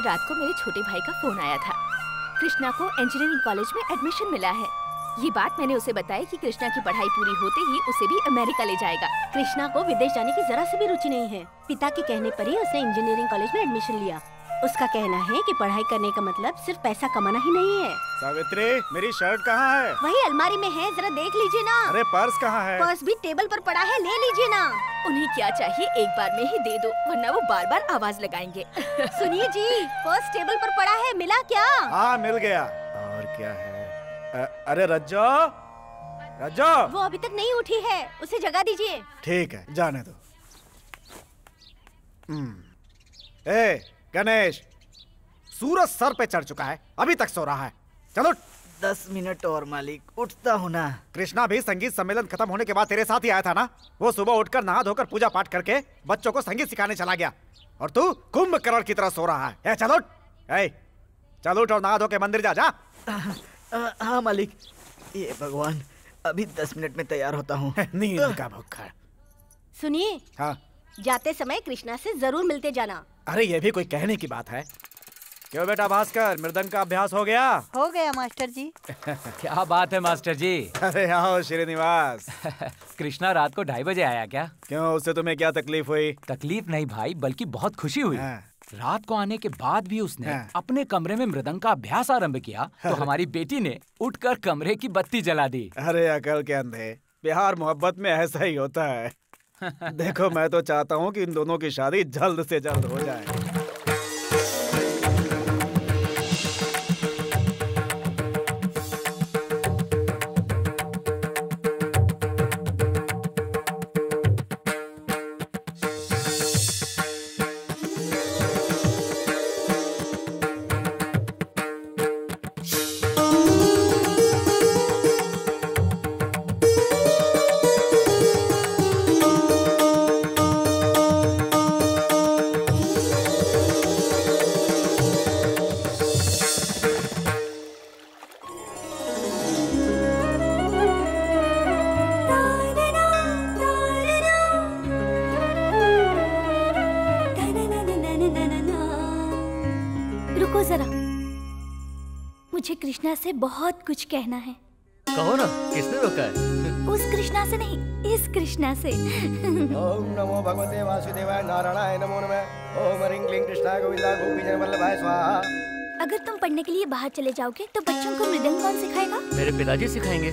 रात को मेरे छोटे भाई का फोन आया था। कृष्णा को इंजीनियरिंग कॉलेज में एडमिशन मिला है। ये बात मैंने उसे बताई कि कृष्णा की पढ़ाई पूरी होते ही उसे भी अमेरिका ले जाएगा। कृष्णा को विदेश जाने की जरा सी भी रुचि नहीं है। पिता के कहने पर ही उसने इंजीनियरिंग कॉलेज में एडमिशन लिया। उसका कहना है कि पढ़ाई करने का मतलब सिर्फ पैसा कमाना ही नहीं है। सावित्री, मेरी शर्ट कहाँ है? वही अलमारी में है, जरा देख लीजिए ना। अरे पर्स कहाँ है? पर्स भी टेबल पर पड़ा है, ले लीजिए ना। उन्हें क्या चाहिए एक बार में ही दे दो, वरना वो बार बार आवाज लगाएंगे। सुनिए जी, पर्स टेबल पर पड़ा है, मिला क्या? हाँ मिल गया। और क्या है? अरे रज्जो, रज्जो। वो अभी तक नहीं उठी है, उसे जगा दीजिए। ठीक है, जाने दो। ए गणेश, सूरज सर पे चढ़ चुका है, अभी तक सो रहा है। चलो 10 मिनट और मालिक, उठता हूँ ना। कृष्णा भी संगीत सम्मेलन खत्म होने के बाद तेरे साथ ही आया था ना। वो सुबह उठकर नहा धोकर पूजा पाठ करके बच्चों को संगीत सिखाने चला गया, और तू कुंभकर्ण की तरह सो रहा है। चलो चल उठ और नहा धो के मंदिर जा। हाँ मालिक, ये भगवान, अभी 10 मिनट में तैयार होता हूँ। नींद का भूखा। सुनिए, हाँ, जाते समय कृष्णा से जरूर मिलते जाना। अरे ये भी कोई कहने की बात है? क्यों बेटा भास्कर, मृदंग का अभ्यास हो गया? हो गया मास्टर जी। क्या बात है मास्टर जी। अरे आओ श्रीनिवास। कृष्णा रात को 2:30 बजे आया क्या? क्यों, उससे तुम्हें क्या तकलीफ हुई? तकलीफ नहीं भाई, बल्कि बहुत खुशी हुई। रात को आने के बाद भी उसने अपने कमरे में मृदंग का अभ्यास आरंभ किया, तो हमारी बेटी ने उठकर कमरे की बत्ती जला दी। अरे अकल के अंधे, प्यार मोहब्बत में ऐसा ही होता है। देखो, मैं तो चाहता हूँ कि इन दोनों की शादी जल्द से जल्द हो जाए। कृष्णा से बहुत कुछ कहना है। कहो ना, किसने रोका है? उस कृष्णा से नहीं, इस कृष्णा से। ओम नमो भगवते वासुदेवाय नारायणाय नमो नमः। ओम ह्रीं क्लीं कृष्णाय गोविंदाय गोपीजन वल्लभाय स्वाहा। अगर तुम पढ़ने के लिए बाहर चले जाओगे तो बच्चों को मृदंग कौन सिखाएगा? मेरे पिताजी सिखाएंगे,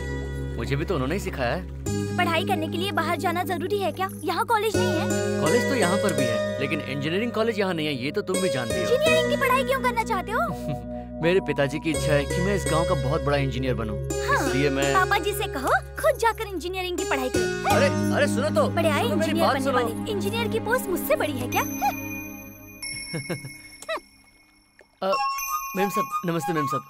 मुझे भी तो उन्होंने ही सिखाया है। पढ़ाई करने के लिए बाहर जाना जरूरी है क्या? यहाँ कॉलेज नहीं है। कॉलेज तो यहाँ पर भी है, लेकिन इंजीनियरिंग कॉलेज यहाँ नहीं है, ये तो तुम भी जानती हो। इंजीनियरिंग की पढ़ाई क्यों करना चाहते हो? मेरे पिताजी की इच्छा है कि मैं इस गांव का बहुत बड़ा इंजीनियर बनूं। हाँ, इसलिए मैं पापा जी से कहो खुद जाकर इंजीनियरिंग की पढ़ाई करें। अरे सुनो तो, बड़े आए इंजीनियर बनने वाले। इंजीनियर की पोस्ट मुझसे बड़ी है क्या? मेम साहब, नमस्ते मेम साहब।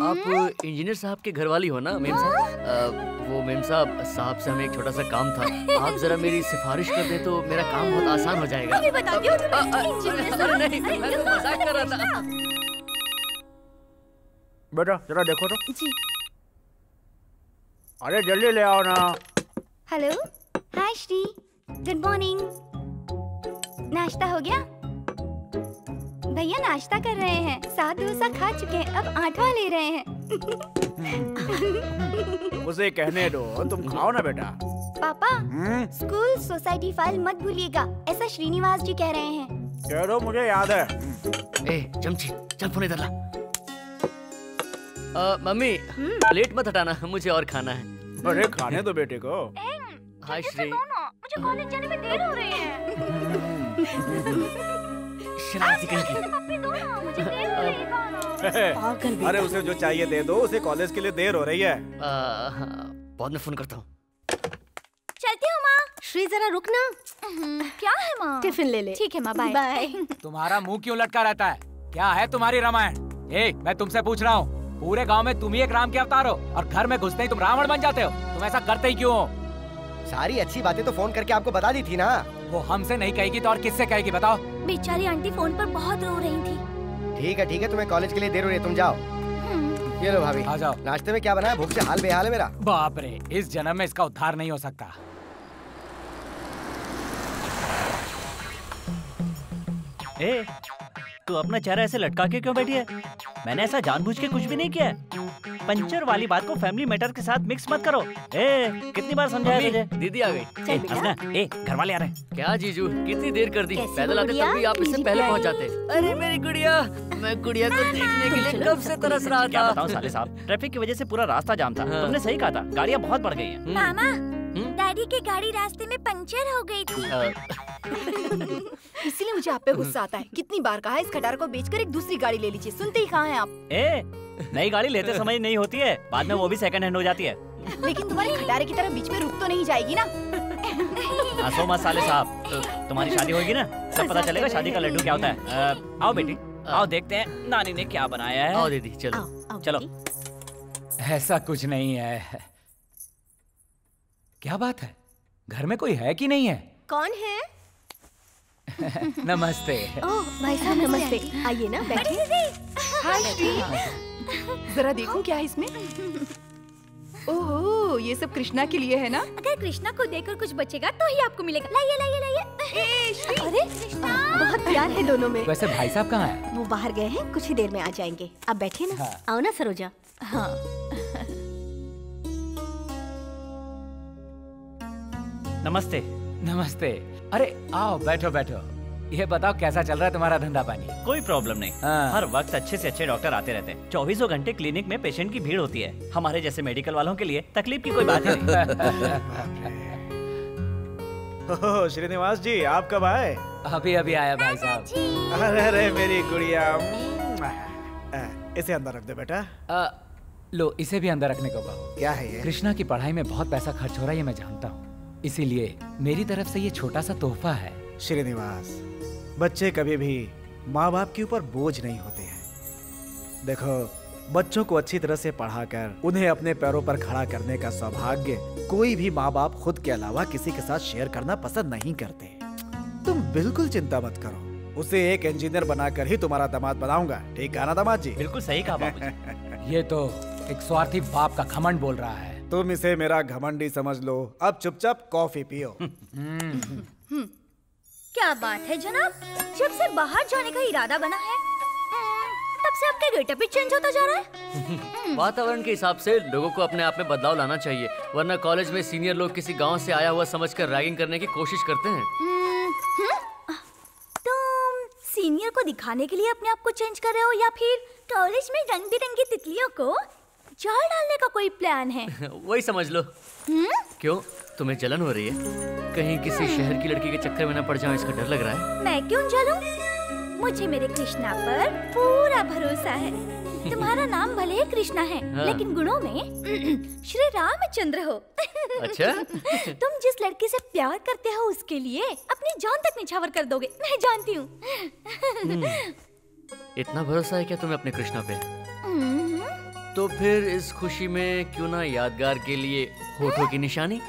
आप इंजीनियर साहब के घर वाली हो ना मेम साहब? वो मेम साहब, साहब से हमें एक छोटा सा काम था, आप जरा मेरी सिफारिश कर दे तो मेरा काम बहुत आसान हो जाएगा। अभी बताती हूँ तुम्हें। नहीं, मैं तो मजाक कर रहा था। बेटा जरा देखो तो। जी। अरे जल्दी ले आओ ना। हेलो, हाय श्री, गुड मॉर्निंग। नाश्ता हो गया? भैया नाश्ता कर रहे हैं, 7 डोसा खा चुके हैं, अब 8वां ले रहे हैं। उसे कहने दो, तुम खाओ ना बेटा। पापा, स्कूल सोसाइटी फाइल मत भूलिएगा, ऐसा श्रीनिवास जी कह रहे हैं। कह दो, मुझे याद है। ए चमची, चल फोन इधर ला। मम्मी, प्लेट मत हटाना, मुझे और खाना है। अरे खाने दो बेटे को। हाय श्री, मुझे कॉलेज जाने में देर हो रही है। शरारती कहीं की। मुझे देर हो रही है। अरे उसे जो चाहिए दे दो, उसे कॉलेज के लिए देर हो रही है। बाद में फोन करता हूँ। चलती हूँ माँ। श्री जरा रुकना। क्या है माँ? टिफिन ले ले। ठीक है माँ, बाय बाय। तुम्हारा मुंह क्यों लटका रहता है? क्या है तुम्हारी रामायण? मैं तुमसे पूछ रहा हूँ, पूरे गांव में तुम ही एक राम के अवतार हो और घर में घुसते ही तुम रावण बन जाते हो। तुम ऐसा करते ही क्यों हो? सारी अच्छी बातें तो फोन करके आपको बता दी थी ना। वो हमसे नहीं कहेगी तो और किससे कहेगी बताओ? बेचारी आंटी फोन पर बहुत रो रही थी। ठीक है, तुम्हें कॉलेज के लिए देर हो रही है, तुम जाओ। ये लो भाभी, आ जाओ। नाश्ते में क्या बना है? भूख से हाल बेहाल है मेरा। बाप रे, इस जन्म में इसका उद्धार नहीं हो सकता। तू अपना चेहरा ऐसे लटका के क्यों बैठी है? मैंने ऐसा जानबूझ के कुछ भी नहीं किया है। पंचर वाली बात को फैमिली मैटर के साथ मिक्स मत करो। कितनी बार समझाया तुझे? दीदी आ गई। घर वाले आ रहे हैं। क्या जीजू, कितनी देर कर दी? पैदल आते तब भी आप इससे पहले पहुंच जाते। अरे मेरी गुड़िया, मैं गुड़िया को देखने के लिए कब से तरस रहा था। क्या बताऊं साले साहब, ट्रैफिक की वजह से पूरा रास्ता जाम था। तुमने सही कहा था, गाड़ियाँ बहुत बढ़ गई हैं। मामा, डैडी की गाड़ी रास्ते में पंचर हो गई थी। इसीलिए मुझे आप पे गुस्सा आता है। कितनी बार कहा इस खटारा को बेचकर एक दूसरी गाड़ी ले लीजिए, सुनते ही कहाँ हैं आप? नई गाड़ी लेते समय नहीं होती है, बाद में वो भी सेकंड हैंड हो जाती है। लेकिन तुम्हारे खटारे की तरह बीच में रुक तो नहीं जाएगी ना? हंसो मत साले साहब, तुम्हारी शादी होगी ना, सब पता चलेगा शादी का लड्डू क्या होता है। आओ बेटी, आओ देखते हैं नानी ने क्या बनाया है। आओ दीदी, चलो। चलो। ऐसा कुछ नहीं है। क्या बात है, घर में कोई है कि नहीं है? कौन है? नमस्ते। ओह भाई साहब नमस्ते, आइए ना बैठिए। हाय श्री, जरा देखूं क्या है इसमें। ओहो, ये सब कृष्णा के लिए है ना? अगर कृष्णा को देकर कुछ बचेगा तो ही आपको मिलेगा। लाइए लाइए लाइए। अरे बहुत प्यार है दोनों में। वैसे भाई साहब कहाँ हैं? वो बाहर गए हैं, कुछ ही देर में आ जाएंगे। आप बैठिए ना। हाँ। आओ ना सरोजा। हाँ। नमस्ते। नमस्ते। अरे आओ, बैठो बैठो। ये बताओ कैसा चल रहा है तुम्हारा धंधा पानी? कोई प्रॉब्लम नहीं। हर वक्त अच्छे से अच्छे डॉक्टर आते रहते हैं। 24 घंटे क्लिनिक में पेशेंट की भीड़ होती है। हमारे जैसे मेडिकल वालों के लिए तकलीफ की कोई बात ही नहीं। श्रीनिवास जी, आप कब आए? अभी अभी आया भाई साहब। अरे मेरी गुड़िया, इसे अंदर रख दे बेटा। लो, इसे भी अंदर रखने को कहो। क्या है ये? कृष्णा की पढ़ाई में बहुत पैसा खर्च हो रहा है, ये मैं जानता हूँ, इसीलिए मेरी तरफ से ये छोटा सा तोहफा है। श्रीनिवास, बच्चे कभी भी माँ बाप के ऊपर बोझ नहीं होते हैं। देखो, बच्चों को अच्छी तरह से पढ़ाकर उन्हें अपने पैरों पर खड़ा करने का सौभाग्य कोई भी माँ बाप खुद के अलावा किसी के साथ शेयर करना पसंद नहीं करते। तुम बिल्कुल चिंता मत करो, उसे एक इंजीनियर बनाकर ही तुम्हारा दामाद बनाऊंगा। ठीक है ना दामाद जी? बिल्कुल सही कहा बाबूजी। ये तो एक स्वार्थी बाप का घमंड बोल रहा है। तुम इसे मेरा घमंडी समझ लो। अब चुपचाप कॉफी पियो। क्या बात है जनाब, जब से बाहर जाने का इरादा बना है तब से आपका गेटअप ही चेंज होता जा रहा है। वातावरण के हिसाब से लोगों को अपने आप में बदलाव लाना चाहिए, वरना कॉलेज में सीनियर लोग किसी गांव से आया हुआ समझकर रैगिंग करने की कोशिश करते हैं। तुम सीनियर को दिखाने के लिए अपने आप को चेंज कर रहे हो या फिर कॉलेज में रंग बिरंगी तितलियों को जाल डालने का कोई प्लान है? वही समझ लो। क्यों, तुम्हें जलन हो रही है? कहीं किसी शहर की लड़की के चक्कर में न पड़ जाऊं, इसका डर लग रहा है? मैं क्यों जलूं? मुझे मेरे कृष्णा पर पूरा भरोसा है। तुम्हारा नाम भले ही कृष्णा है, लेकिन गुणों में श्री रामचंद्र हो। अच्छा? तुम जिस लड़की से प्यार करते हो उसके लिए अपनी जान तक निछावर कर दोगे, मैं जानती हूँ। इतना भरोसा है क्या तुम्हें अपने कृष्णा पे? तो फिर इस खुशी में क्यों ना यादगार के लिए होठों की निशानी?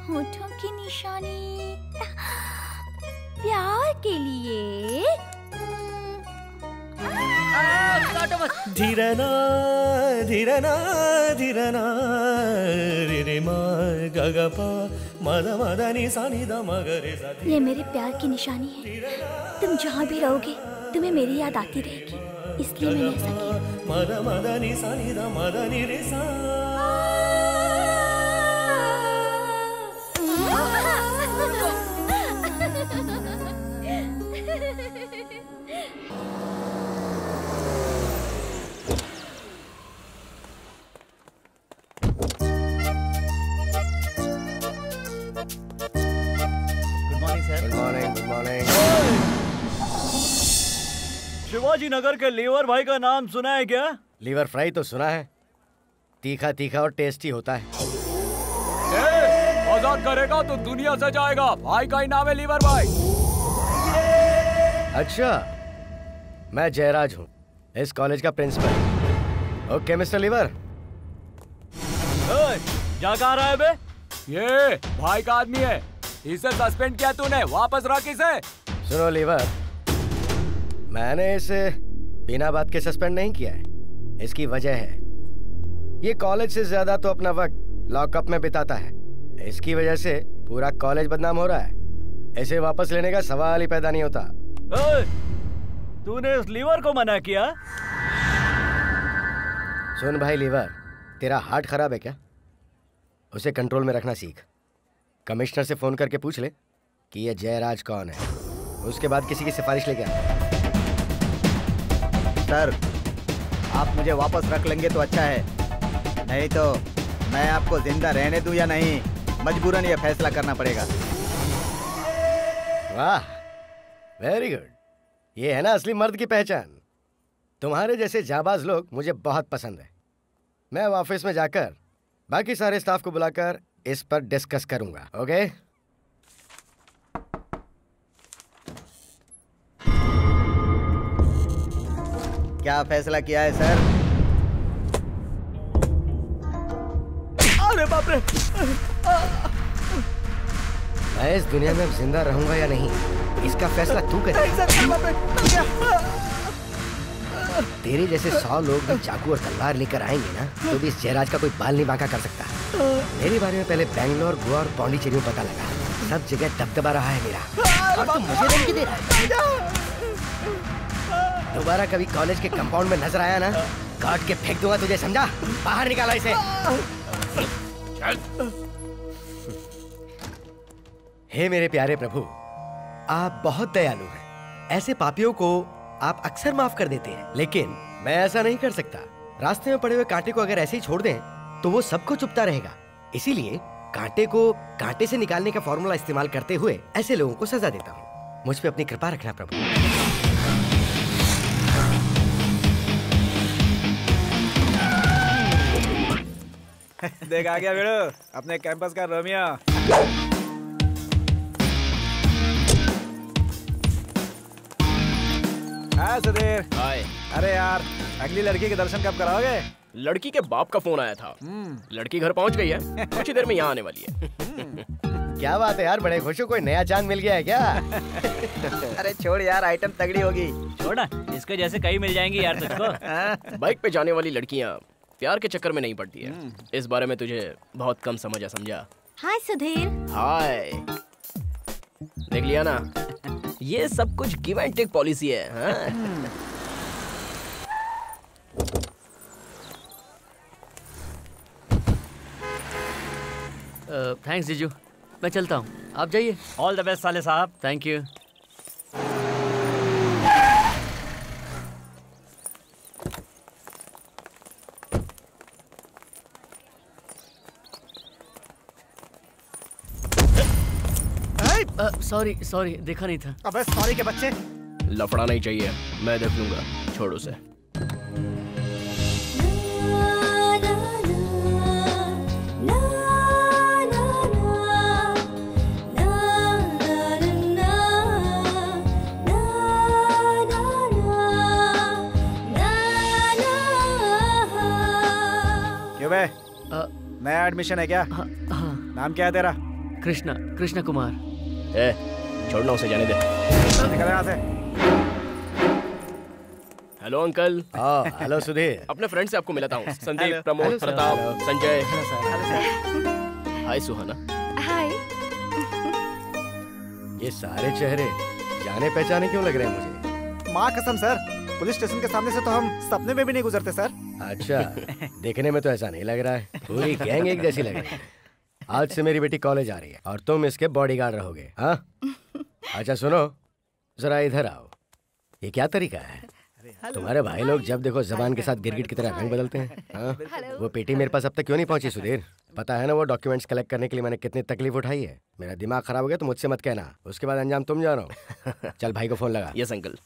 होठों की निशानी प्यार के लिए। धीरना धीरना धीरना रे रे मा ग ग पा मद मद नि सा नि द म ग रे सा। ये मेरे प्यार की निशानी है। तुम जहाँ भी रहोगे तुम्हें मेरी याद आती रहेगी, इसलिए मैंने ऐसा किया। मद मद नि सा नि द मद नि रे सा। Good morning. शिवाजी नगर के लीवर भाई का नाम सुना है क्या? लीवर फ्राई तो सुना है, तीखा तीखा और टेस्टी होता है। आजाद करेगा तो दुनिया से जाएगा, भाई का ही नाम है लीवर भाई। अच्छा, मैं जयराज हूँ, इस कॉलेज का प्रिंसिपल। Okay mister liver. जा कहाँ रहा है बे? ये भाई का आदमी है, इसे सस्पेंड किया तूने, वापस रख इसे। सुनो लीवर, मैंने इसे बिना बात के सस्पेंड नहीं किया है। इसकी वजह है, ये कॉलेज से ज्यादा तो अपना वक्त लॉकअप में बिताता है। इसकी वजह से पूरा कॉलेज बदनाम हो रहा है। इसे वापस लेने का सवाल ही पैदा नहीं होता। तूने उस लीवर को मना किया? सुन भाई लीवर, तेरा हार्ट खराब है क्या? उसे कंट्रोल में रखना सीख। कमिश्नर से फोन करके पूछ ले कि ये जयराज कौन है, उसके बाद किसी की सिफारिश लेके आ। सर, आप मुझे वापस रख लेंगे तो अच्छा है, नहीं तो मैं आपको जिंदा रहने दूं या नहीं, मजबूरन ये फैसला करना पड़ेगा। वाह, वेरी गुड। ये है ना असली मर्द की पहचान। तुम्हारे जैसे जाबाज लोग मुझे बहुत पसंद है। मैं ऑफिस में जाकर बाकी सारे स्टाफ को बुलाकर इस पर डिस्कस करूंगा। ओके? क्या फैसला किया है सर? अरे बाप रे! मैं इस दुनिया में जिंदा रहूंगा या नहीं, इसका फैसला तू करेगा। तेरे जैसे 100 लोग भी चाकू और तलवार लेकर आएंगे ना, तो भी इस जयराज का कोई बाल नहीं बांका कर सकता। मेरे बारे में पहले बैंगलोर, गोवा और पौंडीचेरी में पता लगा। सब जगह दबदबा रहा है मेरा, और तुम मुझे धमकी दे रहा है। दोबारा कभी कॉलेज के कंपाउंड में नजर आया ना, काट के फेंक दूंगा तुझे, समझा? बाहर निकालो इसे। हे मेरे प्यारे प्रभु, आप बहुत दयालु हैं। ऐसे पापियों को आप अक्सर माफ कर देते हैं, लेकिन मैं ऐसा नहीं कर सकता। रास्ते में पड़े हुए कांटे को अगर ऐसे ही छोड़ दें तो वो सबको चुभता रहेगा। इसीलिए कांटे को कांटे से निकालने का फॉर्मूला इस्तेमाल करते हुए ऐसे लोगों को सजा देता हूँ। मुझ पे अपनी कृपा रखना प्रभु। देख आ गया बेड़ो, अपने कैंपस का रोमियो। हाय सुधीर। हाय। अरे यार, अगली लड़की के दर्शन कब कराओगे? लड़की के बाप का फोन आया था। लड़की घर पहुंच गई है, कुछ ही देर में यहाँ आने वाली है। क्या बात है यार, बड़े खुश हो, कोई नया चांद मिल गया है क्या? अरे छोड़ यार, आइटम तगड़ी होगी। छोड़ ना, इसके जैसे कई मिल जाएंगी यार तुझको। बाइक पे जाने वाली लड़कियाँ प्यार के चक्कर में नहीं पड़ती है। इस बारे में तुझे बहुत कम समझा। हाय सुधीर। हाय। देख लिया ना, ये सब कुछ गिव एंड टेक पॉलिसी है। हाँ? थैंक्स जीजू, मैं चलता हूँ, आप जाइए। ऑल द बेस्ट साले साहब। Thank you. सॉरी, देखा नहीं था। अबे सॉरी के बच्चे। लफड़ा नहीं चाहिए, मैं देख लूंगा, छोड़ उसे। क्यों बे? नया एडमिशन है क्या? हाँ। नाम क्या है तेरा? कृष्णा कुमार। छोड़ना उसे, जाने दे। निकल यहाँ से। Hello uncle. हेलो सुधीर। अपने फ्रेंड से आपको मिलाता हूँ। संदीप, प्रमोद, प्रताप, संजय। हाय सुहाना। हाय। ये सारे चेहरे जाने पहचाने क्यों लग रहे हैं मुझे? माँ कसम सर, पुलिस स्टेशन के सामने से तो हम सपने में भी नहीं गुजरते सर। अच्छा, देखने में तो ऐसा नहीं लग रहा है। पूरी गैंग एक जैसी लग रही है। आज से मेरी बेटी कॉलेज आ रही है और तुम इसके बॉडीगार्ड रहोगे। हाँ? अच्छा सुनो, जरा इधर आओ। ये क्या तरीका है? तुम्हारे भाई लोग जब देखो जबान के साथ गिरगिट की तरह रंग बदलते हैं। हाँ? वो पेटी मेरे पास अब तक क्यों नहीं पहुंची सुधीर? पता है ना वो डॉक्यूमेंट्स कलेक्ट करने के लिए मैंने कितनी तकलीफ उठाई है। मेरा दिमाग खराब हो गया तो मुझसे मत कहना, उसके बाद अंजाम तुम जानो। चल भाई को फोन लगा। Yes uncle.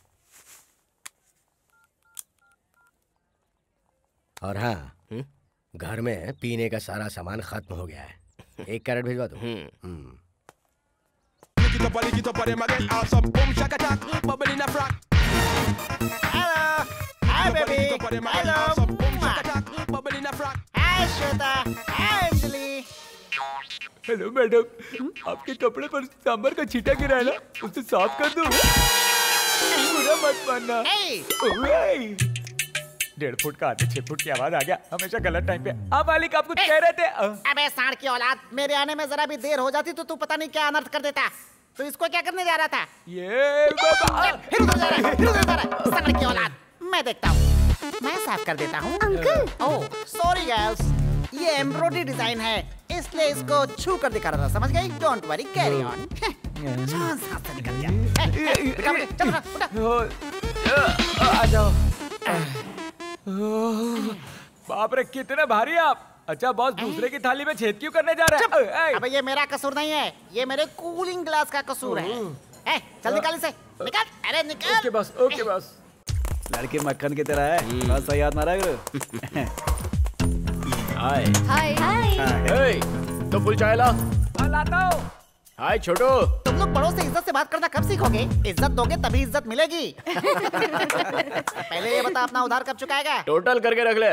और हाँ, घर में पीने का सारा सामान खत्म हो गया है। 1 कैरेट भिजवा दो। Hi baby. Hello. Hi Shweta. Hi Anjali. Hello madam, आपके कपड़े पर सांभर का छींटा गिरा है ना, उसे साफ कर दो। बुरा मत मानना। 1.5 फुट का आदमी 6 फुट की आवाज आ गया, हमेशा गलत टाइम पे। आप मालिक आप कुछ कह रहे थे? अबे साढ़ की औलाद, मेरे आने में जरा भी देर हो जाती तो तू पता नहीं क्या अनर्थ कर देता। तो इसको क्या करने जा रहा था? ये फिर उधर जा रहा है, फिर उधर जा रहा है। सांड की औलाद। मैं देखता हूँ, मैं साफ कर देता हूँ। अंकल। ओह सॉरी गर्ल्स, ये एम्ब्रॉयडरी डिजाइन है, इसलिए इसको छू कर दिखा रहा था, समझ गई? Don't worry, carry on. जान सांस से निकल गया। चल आ जाओ। बाप रे कितने भारी आप। अच्छा बॉस दूसरे की थाली में छेद क्यों करने जा रहे हैं? अबे ये मेरा कसूर नहीं है, ये मेरे कूलिंग ग्लास का कसूर है। चल निकाल इसे, निकाल। अरे निकाल। Okay boss, okay boss. लड़की मक्खन की तरह है, बस सही याद मारा करो। हाय हाय हाय। तो फुल चाय ला। लाता हूँ। हाय छोटू। तुम लोग बड़ों से इज्जत से बात करना कब सीखोगे? इज्जत दोगे तभी इज्जत मिलेगी। पहले ये बता अपना उधार कब चुकाएगा? टोटल करके रख ले,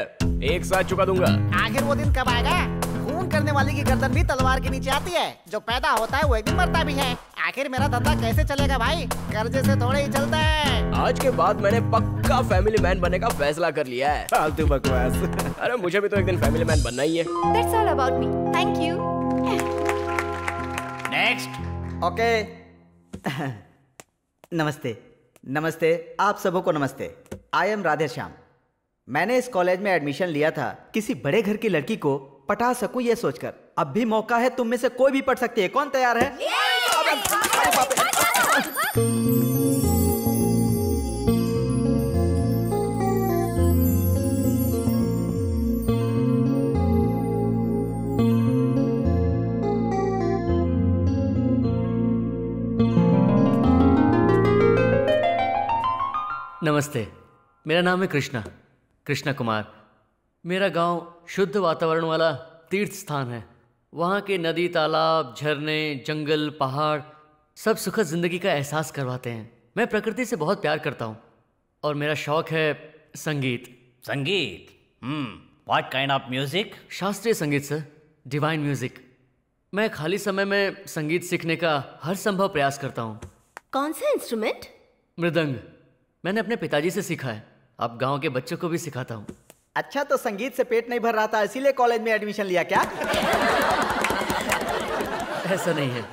एक साथ चुका दूंगा। आखिर वो दिन कब आएगा? खून करने वाली की गर्दन भी तलवार के नीचे आती है, जो पैदा होता है वो एक दिन मरता भी है। आखिर मेरा धंधा कैसे चलेगा भाई? कर्जे से थोड़े ही चलता है। आज के बाद मैंने पक्का फैमिली मैन बनने का फैसला कर लिया है। फालतू बकवास। अरे मुझे भी तो एक दिन फैमिली मैन बनना ही है। That's all about me. Thank you. Next. Okay. नमस्ते नमस्ते, आप सबों को नमस्ते। I am Radhe Shyam. मैंने इस कॉलेज में एडमिशन लिया था किसी बड़े घर की लड़की को पटा सकूं ये सोचकर। अब भी मौका है, तुम में से कोई भी पढ़ सकती है। कौन तैयार है? नमस्ते, मेरा नाम है कृष्णा कुमार। मेरा गांव शुद्ध वातावरण वाला तीर्थ स्थान है। वहाँ के नदी, तालाब, झरने, जंगल, पहाड़ सब सुखद जिंदगी का एहसास करवाते हैं। मैं प्रकृति से बहुत प्यार करता हूँ और मेरा शौक है संगीत। संगीत? What kind of music? शास्त्रीय संगीत सर, डिवाइन म्यूजिक। मैं खाली समय में संगीत सीखने का हर संभव प्रयास करता हूँ। कौन सा इंस्ट्रूमेंट? मृदंग। मैंने अपने पिताजी से सीखा है, अब गांव के बच्चों को भी सिखाता हूँ। अच्छा, तो संगीत से पेट नहीं भर रहा था इसीलिए कॉलेज में एडमिशन लिया क्या? ऐसा नहीं है,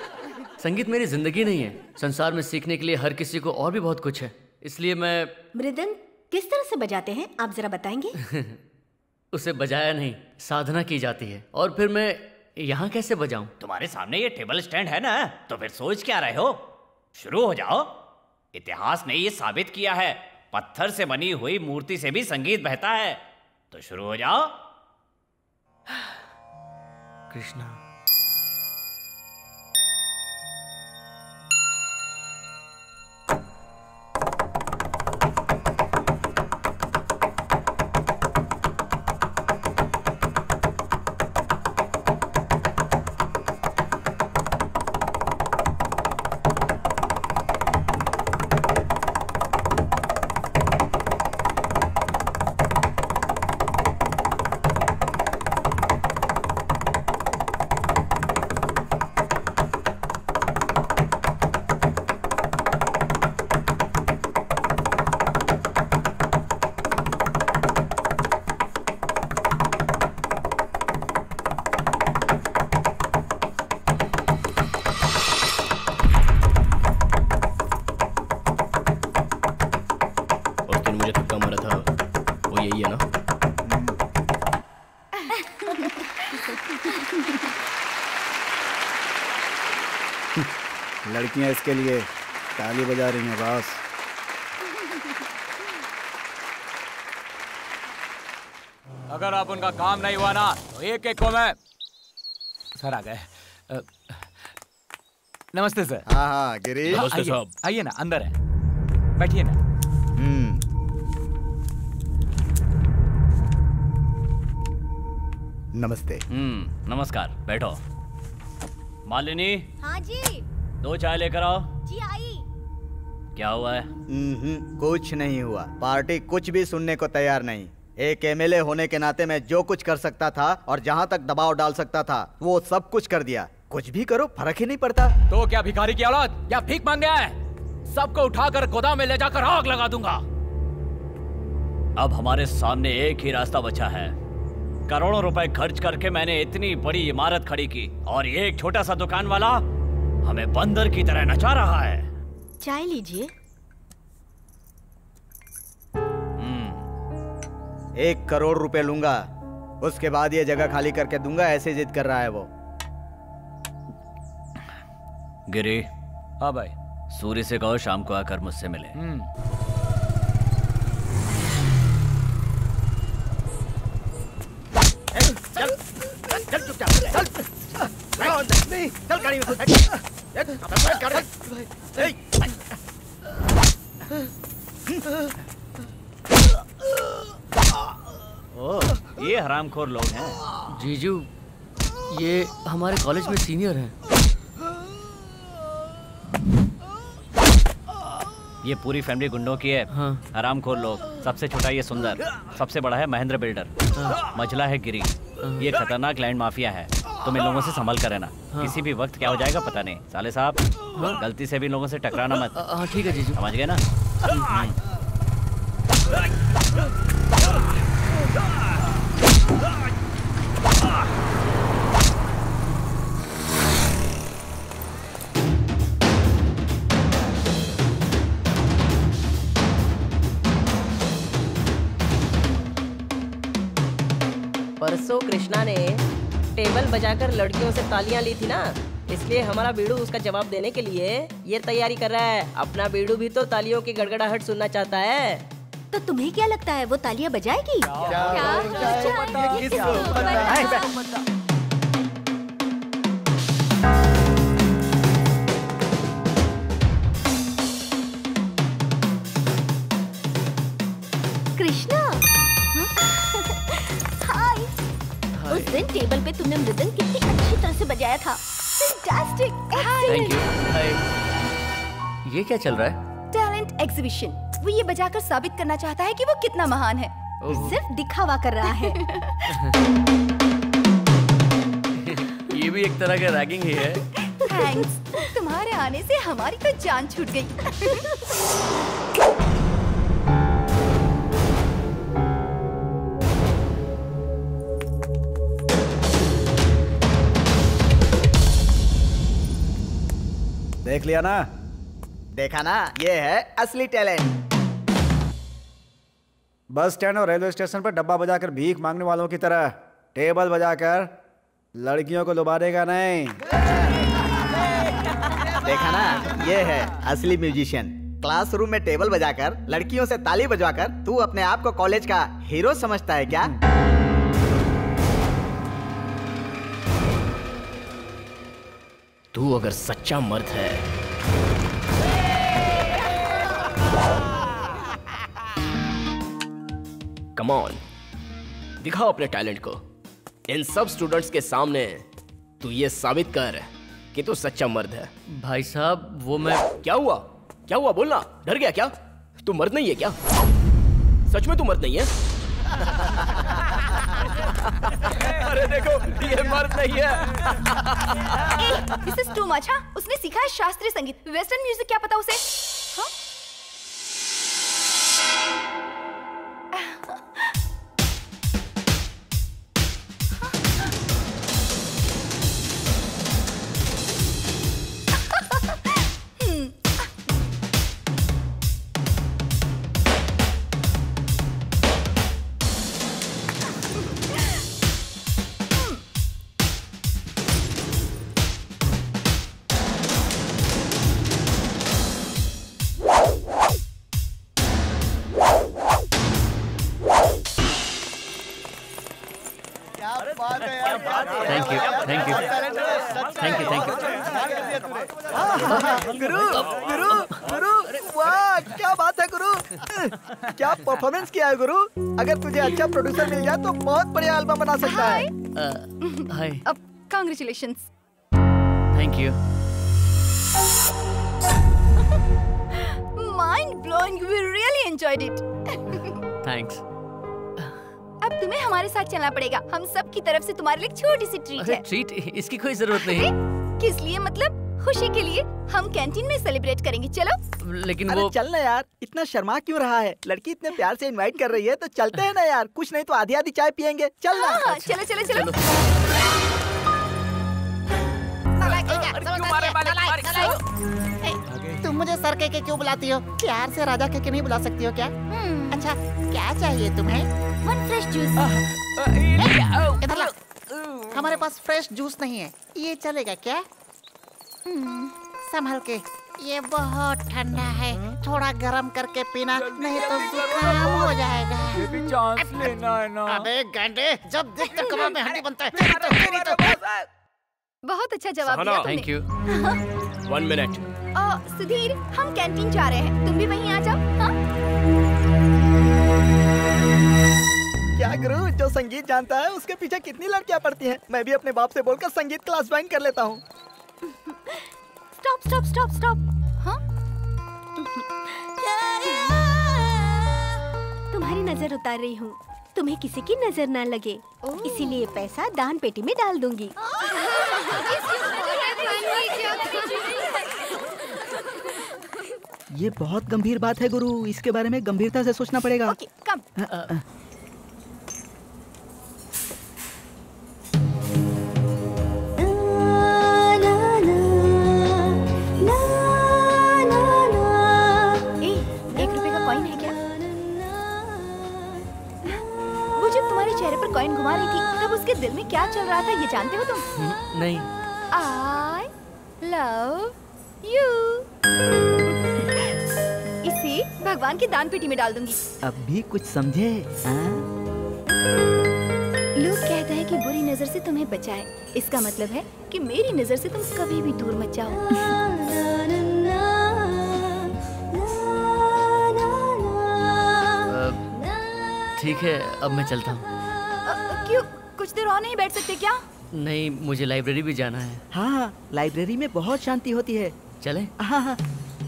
संगीत मेरी जिंदगी नहीं है। संसार में सीखने के लिए हर किसी को और भी बहुत कुछ है, इसलिए मैं। मृदंग किस तरह से बजाते हैं, आप जरा बताएंगे? उसे बजाया नहीं, साधना की जाती है। और फिर मैं यहाँ कैसे बजाऊं? तुम्हारे सामने ये टेबल स्टैंड है ना, तो फिर सोच क्या रहे हो? शुरू हो जाओ। इतिहास ने ये साबित किया है, पत्थर से बनी हुई मूर्ति से भी संगीत बहता है। तो शुरू हो जाओ। कृष्णा। लड़कियां इसके लिए ताली बजा रही हैं बॉस। अगर आप उनका काम नहीं हुआ ना तो एक एक को मैं। सर आ गए। नमस्ते सर। हाँ हाँ गिरी। नमस्ते साहब। आइए ना, अंदर है, बैठिए ना। नमस्ते। नमस्कार, बैठो। मालिनी। हाँ जी। 2 चाय लेकर आओ। जी आई। क्या हुआ है? कुछ नहीं हुआ। पार्टी कुछ भी सुनने को तैयार नहीं। एक एमएलए होने के नाते मैं जो कुछ कर सकता था और जहाँ तक दबाव डाल सकता था वो सब कुछ कर दिया। कुछ भी करो, फर्क ही नहीं पड़ता। तो क्या भिखारी की औलाद या भीख मांगने आया है? सबको उठाकर गोदाम में ले जाकर आग लगा दूंगा। अब हमारे सामने एक ही रास्ता बचा है। करोड़ों रुपए खर्च करके मैंने इतनी बड़ी इमारत खड़ी की और ये एक छोटा सा दुकान वाला हमें बंदर की तरह नचा रहा है। चाय लीजिए। 1 करोड़ रुपए लूंगा, उसके बाद ये जगह खाली करके दूंगा, ऐसे जिद कर रहा है वो। गिरी। हाँ भाई। सूर्य से कहो शाम को आकर मुझसे मिले। चल चल चुपचाप चल। नहीं चल गाड़ी में ओह, ये हरामखोर लोग हैं। जीजू, ये हमारे कॉलेज में सीनियर हैं। ये पूरी फैमिली गुंडों की है। हाँ। हरामखोर लोग। सबसे छोटा ये सुंदर, सबसे बड़ा है महेंद्र बिल्डर, मझला है गिरी। ये खतरनाक लैंड माफिया है। तुम इन लोगों से संभल कर रहना। किसी भी वक्त क्या हो जाएगा पता नहीं। साले साहब, गलती से भी इन लोगों से टकराना मत। हाँ ठीक है जीजू। समझ गए ना? परसों कृष्णा ने टेबल बजाकर लड़कियों से तालियां ली थी ना, इसलिए हमारा बीड़ू उसका जवाब देने के लिए ये तैयारी कर रहा है। अपना बीड़ू भी तो तालियों की गड़गड़ाहट सुनना चाहता है। तो तुम्हें क्या लगता है वो तालियां बजाएगी? कृष्णा, हाय। उस दिन टेबल पे तुमने मृदंग कितनी अच्छी तरह से बजाया था। फैंटास्टिक। Thank you. हाय। ये क्या चल रहा है? Talent exhibition. वो ये बजाकर साबित करना चाहता है कि वो कितना महान है। सिर्फ दिखावा कर रहा है। ये भी एक तरह का रैगिंग ही है। थैंक्स। तुम्हारे आने से हमारी तो जान छूट गई। देख लिया ना? देखा ना, ये है असली टैलेंट। बस स्टैंड और रेलवे स्टेशन पर डब्बा बजाकर भीख मांगने वालों की तरह टेबल बजाकर लड़कियों को लुभा देगा नहीं। देखा ना, ये है असली म्यूजिशियन। क्लासरूम में टेबल बजाकर लड़कियों से ताली बजवाकर तू अपने आप को कॉलेज का हीरो समझता है क्या? तू अगर सच्चा मर्द है कम ऑन, दिखाओ अपने टैलेंट को। इन सब स्टूडेंट्स के सामने तू ये साबित कर कि तू सच्चा मर्द है। भाई साहब, वो मैं... क्या हुआ? क्या हुआ? बोलना। डर गया क्या? तू मर्द नहीं है क्या? सच में तू मर्द नहीं है? अरे देखो, ये मर्द नहीं है। This is too much. हाँ, उसने सीखा है शास्त्रीय संगीत। वेस्टर्न म्यूजिक क्या पता उसे? हाँ? Thank you, thank you, thank you, thank you. गुरु, गुरु, गुरु, वाह क्या बात है गुरु। क्या परफॉर्मेंस किया है गुरु। अगर तुझे अच्छा प्रोड्यूसर मिल जाए तो बहुत बढ़िया एल्बम बना सकता है। Hi. Congratulations. Thank you. Mind blowing. We really enjoyed it. Thanks. अब तुम्हें हमारे साथ चलना पड़ेगा। हम सब की तरफ से तुम्हारे लिए छोटी सी ट्रीट है। ट्रीट? इसकी कोई जरूरत नहीं। किस लिए? मतलब खुशी के लिए। हम कैंटीन में सेलिब्रेट करेंगे। चलो। लेकिन अरे वो... चल ना यार, इतना शर्मा क्यों रहा है? लड़की इतने प्यार से इनवाइट कर रही है तो चलते हैं ना यार। कुछ नहीं तो आधी आधी चाय पियेंगे। चल ना। हाँ, चलो चलो चलो। मुझे सर कह के क्यों बुलाती हो? प्यार से राजा कह के नहीं बुला सकती हो क्या? अच्छा क्या चाहिए तुम्हें? 1 फ्रेश जूस। इधर ला। हमारे पास फ्रेश जूस नहीं है, ये चलेगा क्या? संभल के, ये बहुत ठंडा है, थोड़ा गर्म करके पीना, नहीं तो जुकाम हो जाएगा। ये भी चांस लेना है ना। अबे गांडे, जब देखते कबाब में हड्डी बनता है। तेरी तो। बहुत अच्छा जवाब दिया तुमने। Thank you. 1 मिनट। सुधीर, हम कैंटीन जा रहे हैं, तुम भी वहीं आ जाओ। हाँ? क्या गुरु, जो संगीत जानता है उसके पीछे कितनी लड़कियां पड़ती हैं। मैं भी अपने बाप से बोलकर संगीत क्लास ज्वाइन कर लेता हूँ। Stop stop stop stop. हाँ? तुम्हारी नजर उतार रही हूँ, तुम्हें किसी की नजर ना लगे, इसीलिए पैसा दान पेटी में डाल दूंगी। ये बहुत गंभीर बात है गुरु, इसके बारे में गंभीरता से सोचना पड़ेगा। ओके, कम। चेहरे पर कॉइन घुमा रही थी, तब उसके दिल में क्या चल रहा था ये जानते हो तुम? नहीं। I love you। इसे भगवान की दान पेटी में डाल दूंगी। अब भी कुछ समझे? लोग कहते हैं कि बुरी नजर से तुम्हें बचाए, इसका मतलब है कि मेरी नजर से तुम कभी भी दूर मत जाओ। ठीक है, अब मैं चलता हूँ। क्यों, कुछ देर और नहीं बैठ सकते क्या? नहीं, मुझे लाइब्रेरी भी जाना है। हाँ, लाइब्रेरी में बहुत शांति होती है। चलें? हाँ,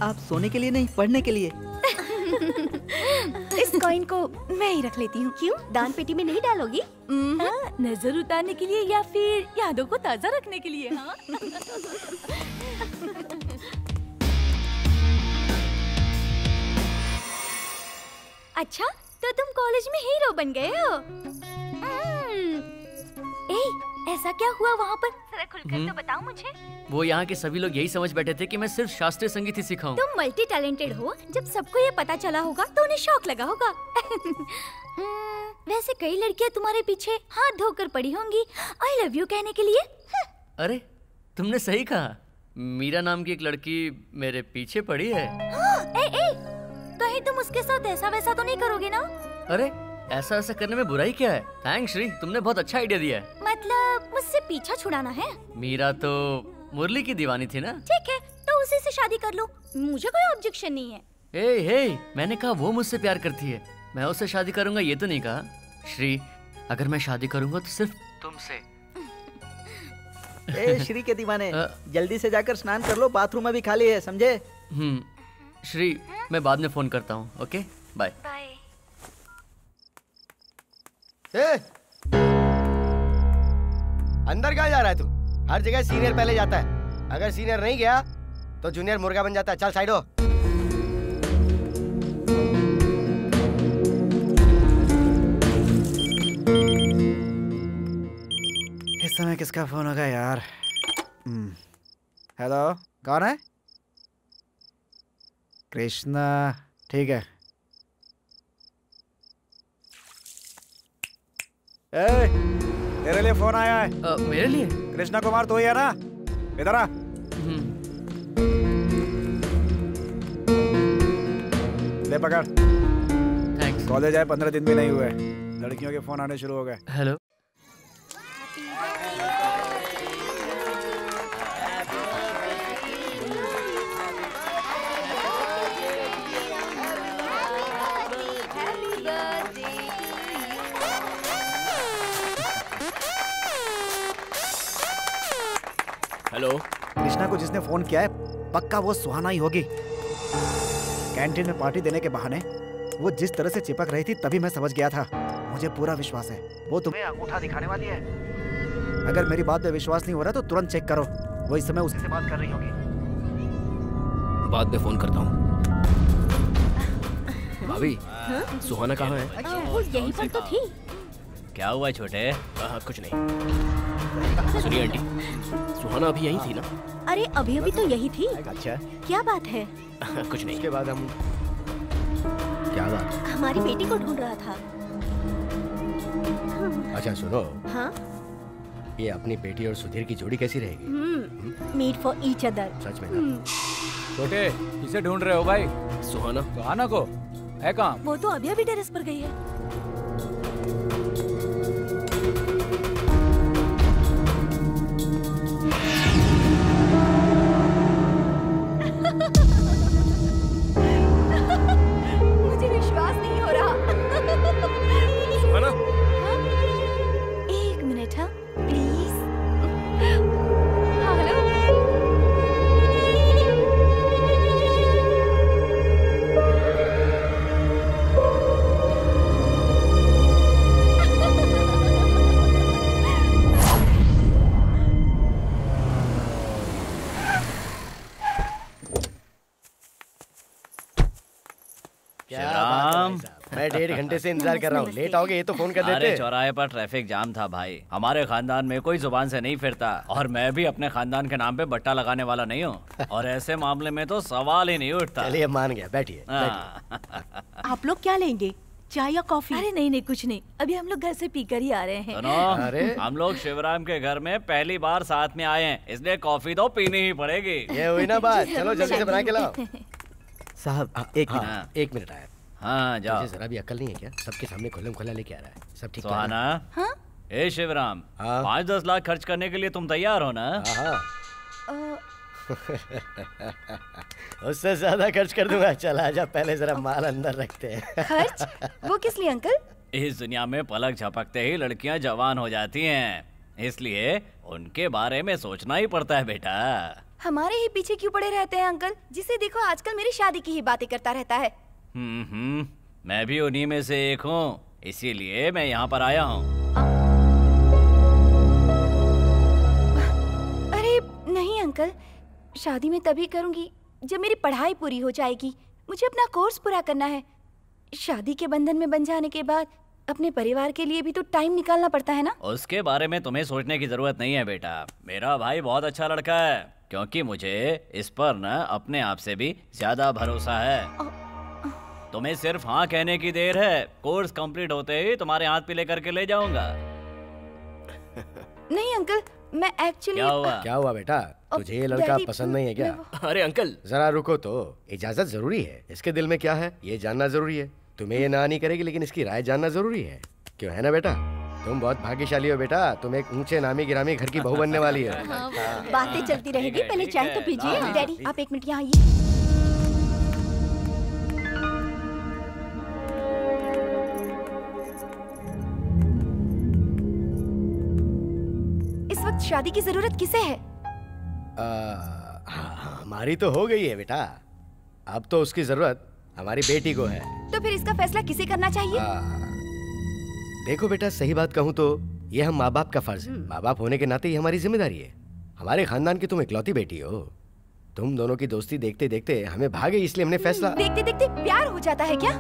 आप सोने के लिए नहीं, पढ़ने के लिए। इस कॉइन को मैं ही रख लेती हूँ। क्यों, दान पेटी में नहीं डालोगी? नजर उतारने के लिए या फिर यादों को ताजा रखने के लिए? हाँ? अच्छा, तो तुम कॉलेज में हीरो बन गए हो। ऐसा क्या हुआ वहाँ पर? जरा खुलकर तो बताओ मुझे। वो यहाँ के सभी लोग यही समझ बैठे थे कि मैं सिर्फ शास्त्रीय संगीत ही सिखाऊं। तुम मल्टी टैलेंटेड हो, जब सबको ये पता चला होगा तो उन्हें शौक लगा होगा। वैसे कई लड़कियाँ तुम्हारे पीछे हाथ धोकर पड़ी होंगी आई लव यू कहने के लिए। अरे, तुमने सही कहा। मीरा नाम की एक लड़की मेरे पीछे पड़ी है। कहीं तुम उसके साथ ऐसा वैसा तो नहीं करोगे ना? अरे, ऐसा ऐसा करने में बुराई क्या है? थैंक्स श्री, तुमने बहुत अच्छा आइडिया दिया है। मतलब मुझसे पीछा छुड़ाना है? मीरा तो मुरली की दीवानी थी ना। ठीक है, तो उसी से शादी कर लो, मुझे कोई ऑब्जेक्शन नहीं है। हे, मैंने कहा वो मुझसे प्यार करती है, मैं उससे शादी करूंगा ये तो नहीं कहा। श्री, अगर मैं शादी करूंगा तो सिर्फ तुमसे। श्री के दीवाने, जल्दी से जाकर स्नान कर लो, बाथरूम अभी खाली है, समझे? श्री, मैं बाद में फोन करता हूँ। Okay, bye. अंदर कहाँ जा रहा है तू? हर जगह सीनियर पहले जाता है, अगर सीनियर नहीं गया तो जूनियर मुर्गा बन जाता है। चल साइड हो। इस समय किसका फोन होगा यार? हेलो, कौन है? कृष्णा, ठीक है। तेरे लिए फोन आया है। मेरे लिए? कृष्णा कुमार तो ही है ना? इधर आ। ले पकड़। थैंक्स। कॉलेज आए 15 दिन भी नहीं हुए, लड़कियों के फोन आने शुरू हो गए। हेलो। हेलो। कृष्णा को जिसने फोन किया है पक्का वो सुहाना ही होगी। कैंटीन में पार्टी देने के बहाने वो जिस तरह से चिपक रही थी तभी मैं समझ गया था। मुझे पूरा विश्वास है वो तुम्हें अंगूठा दिखाने वाली है। अगर मेरी बात पे विश्वास नहीं हो रहा तो तुरंत चेक करो, वो इस समय उसी से बात कर रही होगी। बाद में फोन करता हूँ। भाभी, सुहाना कहाँ है? वो यहीं पर तो थी। क्या हुआ छोटे? कुछ नहीं। सुनिए आंटी, सुहाना अभी यहीं थी ना? अरे अभी अभी तो यही थी। अच्छा, क्या बात है? कुछ नहीं। उसके बाद हम क्या बात? हमारी बेटी को ढूंढ रहा था। अच्छा सुनो। हाँ? ये अपनी बेटी और सुधीर की जोड़ी कैसी रहेगी? Meet for each other. सच में ना? छोटे, किसे ढूंढ रहे हो भाई? सुहाना। सुहाना को? है कहाँ? वो तो अभी अभी टेरेस पर गई है। मुझे विश्वास नहीं हो रहा। सुहाना? एक मिनट, हाँ प्लीज। हाँ हेलो। शिवराम, मैं 1.5 घंटे से इंतजार कर रहा हूँ। लेट आओगे ये तो फोन कर अरे देते। चौराहे पर ट्रैफिक जाम था भाई। हमारे खानदान में कोई जुबान से नहीं फिरता और मैं भी अपने खानदान के नाम पे बट्टा लगाने वाला नहीं हूँ और ऐसे मामले में तो सवाल ही नहीं उठता। चलिए मान गया, बैठिए। आप लोग क्या लेंगे, चाय या कॉफी? अरे नहीं नहीं कुछ नहीं, अभी हम लोग घर से पीकर ही आ रहे हैं। सुनो, हम लोग शिवराम के घर में पहली बार साथ में आए हैं, इसलिए कॉफी तो पीनी ही पड़ेगी। ये हुई ना बात। चलो जल्दी से बना के लाओ। साहब एक मिनट। 1 मिनट आया। हाँ जाओ। मुझे जरा भी अकल नहीं है क्या? सबके सामने खुल्लम खुल्ला लेके आ रहा है। सब ठीक? सुहाना। हाँ? ए शिवराम, 5-10 लाख खर्च करने के लिए तुम तैयार हो ना? उससे ज्यादा खर्च कर दूंगा। चल आजा, पहले जरा माल अंदर रखते हैं। खर्च? वो किस लिए अंकल? इस दुनिया में पलक झपकते ही लड़कियां जवान हो जाती हैं, इसलिए उनके बारे में सोचना ही पड़ता है बेटा। हमारे ही पीछे क्यों पड़े रहते हैं अंकल? जिसे देखो आजकल मेरी शादी की ही बातें करता रहता है। मैं भी उन्हीं में से एक हूँ, इसीलिए मैं यहाँ पर आया हूँ। अरे नहीं अंकल, शादी में तभी करूंगी जब मेरी पढ़ाई पूरी हो जाएगी। मुझे अपना कोर्स पूरा करना है। शादी के बंधन में बंध जाने के बाद अपने परिवार के लिए भी तो टाइम निकालना पड़ता है ना। उसके बारे में तुम्हें सोचने की जरूरत नहीं है बेटा। मेरा भाई बहुत अच्छा लड़का है, क्योंकि मुझे इस पर न अपने आप से भी ज्यादा भरोसा है। तुम्हें सिर्फ हाँ कहने की देर है। कोर्स कंप्लीट होते ही तुम्हारे हाथ पे लेकर के ले जाऊंगा। नहीं अंकल, मैं एक्चुअली। क्या हुआ बेटा? तुझे ये लड़का पसंद नहीं है क्या? अरे अंकल जरा रुको तो। इजाजत जरूरी है। इसके दिल में क्या है ये जानना जरूरी है। तुम्हें ये ना नहीं करेगी, लेकिन इसकी राय जानना जरूरी है। क्यों है ना बेटा? तुम बहुत भाग्यशाली हो बेटा। तुम एक ऊंचे नामी गिरामी घर की बहू बनने वाली है। बातें चलती रहेगी, पहले चाय तो पीजिए। डैडी आप 1 मिनट यहाँ आइए। इस वक्त शादी की जरूरत किसे है? हमारी तो हो गई है बेटा। अब तो उसकी जरूरत हमारी बेटी को है। तो फिर इसका फैसला किसे करना चाहिए? देखो बेटा, सही बात कहूँ तो ये हम माँ बाप का फर्ज है। माँ बाप होने के नाते ये हमारी जिम्मेदारी है। हमारे खानदान की तुम इकलौती बेटी हो। तुम दोनों की दोस्ती देखते देखते हमें भागे, इसलिए हमने फैसला। देखते देखते प्यार हो जाता है क्या?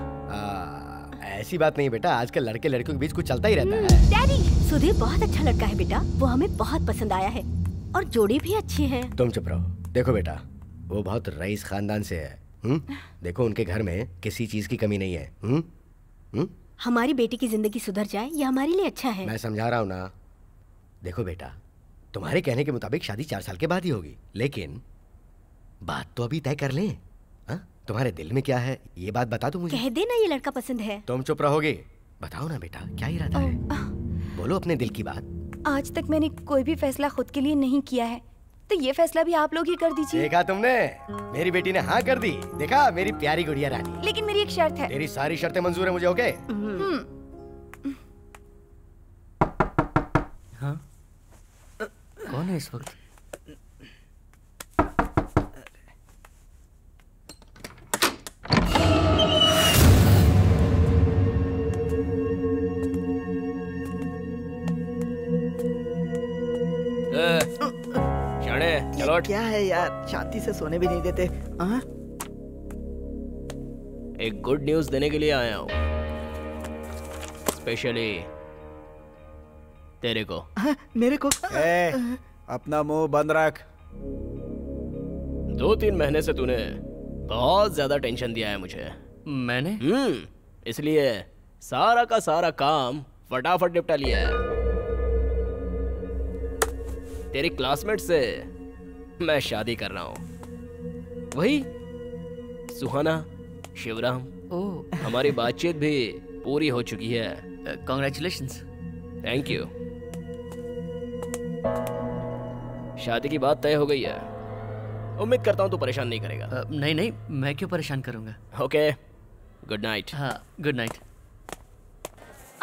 ऐसी बात नहीं बेटा, आजकल लड़के लड़कियों के बीच कुछ चलता ही रहता है। डैडी, सुधीर बहुत अच्छा लड़का है बेटा। वो हमें बहुत पसंद आया है और जोड़ी भी अच्छी है। तुम चुप रहो। देखो बेटा, वो बहुत रईस खानदान से है। देखो उनके घर में किसी चीज की कमी नहीं है। हमारी बेटी की जिंदगी सुधर जाए ये हमारे लिए अच्छा है। मैं समझा रहा हूँ ना। देखो बेटा, तुम्हारे कहने के मुताबिक शादी 4 साल के बाद ही होगी, लेकिन बात तो अभी तय कर लें। तुम्हारे दिल में क्या है ये बात बता दो मुझे। कह देना ये लड़का पसंद है। तुम चुप रहोगे? बताओ ना बेटा, क्या इरादा है? बोलो अपने दिल की बात। आज तक मैंने कोई भी फैसला खुद के लिए नहीं किया है, तो ये फैसला भी आप लोग ही कर दीजिए। देखा तुमने, मेरी बेटी ने हाँ कर दी। देखा मेरी प्यारी गुड़िया रानी। लेकिन मेरी एक शर्त है। तेरी सारी शर्तें मंजूर है मुझे, ओके? हाँ? कौन है इस वक्त? चलो। क्या है यार, शांति से सोने भी नहीं देते। एक गुड न्यूज देने के लिए आया हूँ, स्पेशली तेरे को। मेरे को। अपना मुंह बंद रख। 2-3 महीने से तूने बहुत ज्यादा टेंशन दिया है मुझे। मैंने? इसलिए सारा का सारा काम फटाफट निपटा लिया है। तेरी क्लासमेट से मैं शादी कर रहा हूँ। वही सुहाना, शिवराम। हमारी बातचीत भी पूरी हो चुकी है। कांग्रेचुलेशंस। Thank you. शादी की बात तय हो गई है। उम्मीद करता हूँ तू परेशान नहीं करेगा। नहीं नहीं, मैं क्यों परेशान करूंगा। Okay, good night. हाँ, गुड नाइट।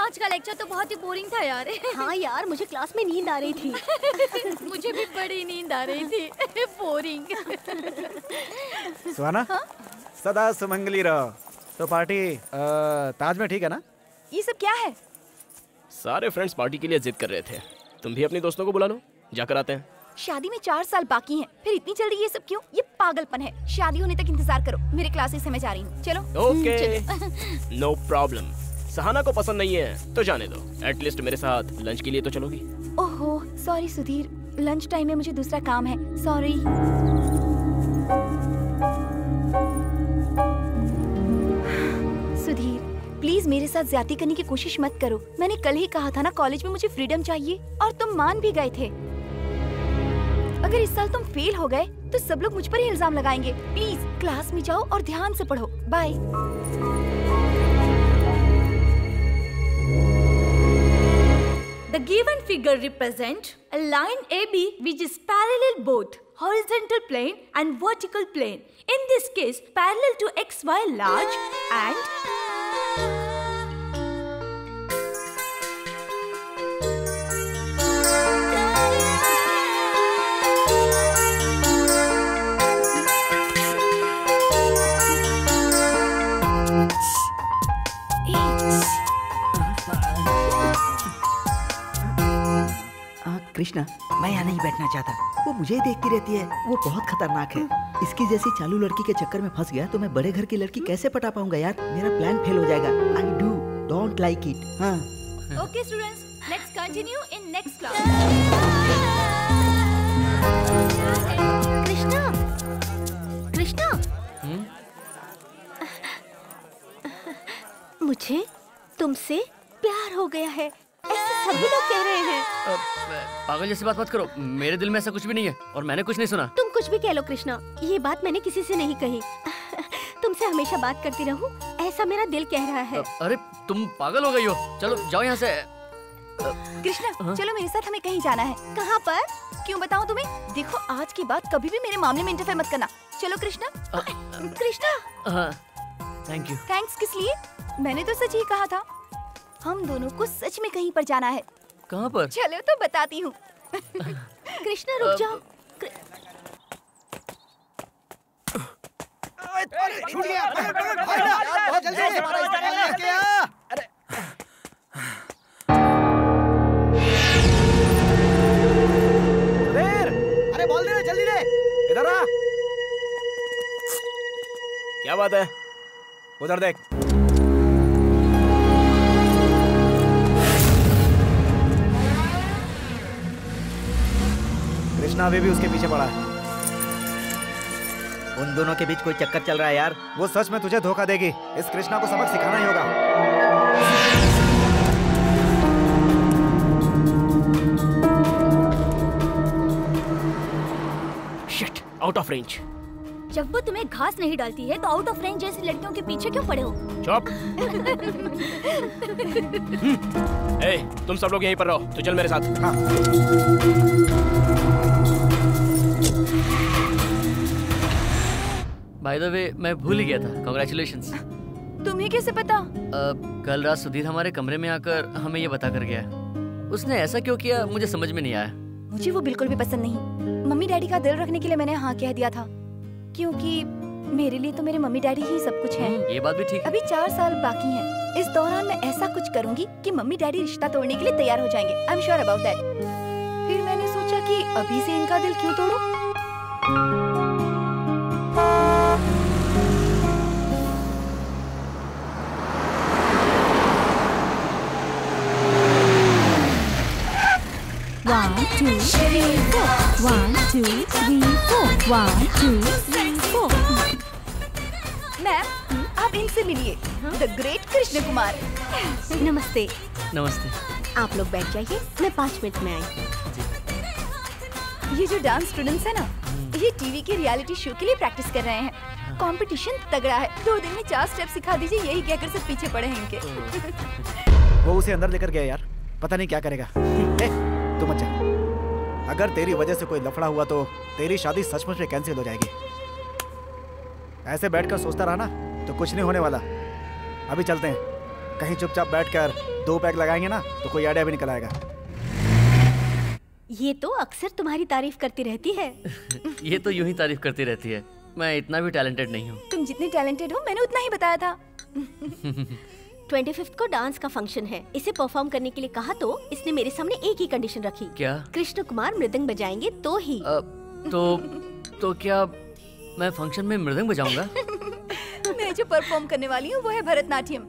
आज का लेक्चर तो बहुत ही बोरिंग था यार। हाँ यार, मुझे क्लास में नींद आ रही थी। मुझे भी बड़ी नींद आ रही थी। बोरिंग। सुहाना, सदा सुमंगली रहो। तो पार्टी ताज में ठीक है ना? ये सब क्या है? सारे फ्रेंड्स पार्टी के लिए जिद कर रहे थे। तुम भी अपने दोस्तों को बुला लो, जाकर आते हैं। शादी में 4 साल बाकी हैं, फिर इतनी जल्दी ये सब क्यों? ये पागलपन है। शादी होने तक इंतजार करो। मेरे क्लासेस से मैं जा रही हूँ। चलो। Okay, no problem. सहाना को पसंद नहीं है तो जाने दो। एटलीस्ट मेरे साथ लंच के लिए तो चलोगी। ओहो, सॉरी सुधीर, लंच टाइम में मुझे दूसरा काम है। सॉरी। सुधीर, प्लीज मेरे साथ ज्यादती करने की कोशिश मत करो। मैंने कल ही कहा था ना, कॉलेज में मुझे फ्रीडम चाहिए, और तुम मान भी गए थे। अगर इस साल तुम फेल हो गए तो सब लोग मुझ पर ही इल्जाम लगाएंगे। प्लीज क्लास में जाओ और ध्यान से पढ़ो। Bye. The given figure represent a line AB which is parallel both horizontal plane and vertical plane. In this case, parallel to XY large and Krishna, मैं यहाँ नहीं बैठना चाहता। वो मुझे ही देखती रहती है। वो बहुत खतरनाक है। इसकी जैसी चालू लड़की के चक्कर में फंस गया तो मैं बड़े घर की लड़की कैसे पटा पाऊंगा यार? मेरा प्लान फेल हो जाएगा। I do don't like it। हाँ। Okay students, let's continue in next class. Krishna, Krishna, मुझे तुमसे प्यार हो गया है, ऐसे सभी लोग कह रहे हैं। पागल जैसी बात मत करो। मेरे दिल में ऐसा कुछ भी नहीं है और मैंने कुछ नहीं सुना। तुम कुछ भी कह लो कृष्णा, ये बात मैंने किसी से नहीं कही। तुमसे हमेशा बात करती रहूं, ऐसा मेरा दिल कह रहा है। अरे तुम पागल हो गई हो। चलो जाओ यहाँ से। कृष्णा, चलो मेरे साथ, हमें कहीं जाना है। कहाँ पर? क्यों बताऊं तुम्हें? देखो, आज के बाद कभी भी मेरे मामले में इंटरफेयर मत करना। चलो Krishna. Krishna, thank you. Thanks किस लिए? मैंने तो सच ही कहा था। हम दोनों को सच में कहीं पर जाना है। कहाँ पर? चलो तो बताती हूँ। कृष्णा रुक जाओ। छूट गया। बहुत जल्दी से। अरे बोल दे, जल्दी दे। इधर आ। क्या बात है? उधर देख। कृष्णा अभी भी उसके पीछे पड़ा है। उन दोनों के बीच कोई चक्कर चल रहा है यार। वो सच में तुझे धोखा देगी। इस कृष्णा को सबक सिखाना ही होगा। Shit, out of range. जब वो तुम्हें घास नहीं डालती है तो आउट ऑफ रेंज जैसी लड़कियों के पीछे क्यों पड़े हो? चुप। ए, तुम सब लोग यहीं पर रहो। तो चल मेरे साथ। हाँ। बाय द वे, मैं भूल ही गया था। कांग्रेचुलेशंस। तुम्हें कैसे पता? कल रात सुधीर हमारे कमरे में आकर हमें ये बता कर गया। उसने ऐसा क्यों किया मुझे समझ में नहीं आया। मुझे वो बिल्कुल भी पसंद नहीं। मम्मी डैडी का दिल रखने के लिए मैंने हाँ कह दिया था, क्योंकि मेरे लिए तो मेरे मम्मी डैडी ही सब कुछ हैं। ये बात भी ठीक है। अभी 4 साल बाकी हैं। इस दौरान मैं ऐसा कुछ करूंगी कि मम्मी डैडी रिश्ता तोड़ने के लिए तैयार हो जाएंगे। I am sure about that. फिर मैंने सोचा कि अभी से इनका दिल क्यों तोड़ूं? 1 2 3 4 1 2 3 4 1 2 3 4। मैम आप इनसे मिलिए, द ग्रेट कृष्ण कुमार। नमस्ते। नमस्ते। आप लोग बैठ जाइए, मैं 5 मिनट में आई। ये जो डांस स्टूडेंट्स है ना, ये टीवी के रियलिटी शो के लिए प्रैक्टिस कर रहे हैं। कंपटीशन तगड़ा है, 2 दिन में 4 स्टेप सिखा दीजिए, यही कहकर सब पीछे पड़े हैं इनके। वो उसे अंदर लेकर गया यार, पता नहीं क्या करेगा। तू मत जा, अगर तेरी वजह से कोई लफड़ा हुआ तो तेरी शादी सचमुच में कैंसिल हो जाएगी। ऐसे बैठकर सोचता रहा ना तो कुछ नहीं होने वाला। अभी चलते हैं, कहीं चुपचाप बैठकर 2 पैक लगाएंगे ना तो कोई आइडिया भी निकल आएगा। ये तो अक्सर तुम्हारी तारीफ करती रहती है। ये तो यूं ही तारीफ करती रहती है, मैं इतना भी टैलेंटेड नहीं हूँ। तुम जितने टैलेंटेड हो मैंने उतना ही बताया था। 25th को डांस का फंक्शन है, इसे परफॉर्म करने के लिए कहा तो इसने मेरे सामने एक ही कंडीशन रखी। क्या? कृष्ण कुमार मृदंग बजाएंगे तो ही। तो क्या मैं फंक्शन में मृदंग बजाऊंगा? मैं जो परफॉर्म करने वाली हूँ वो है भरतनाट्यम।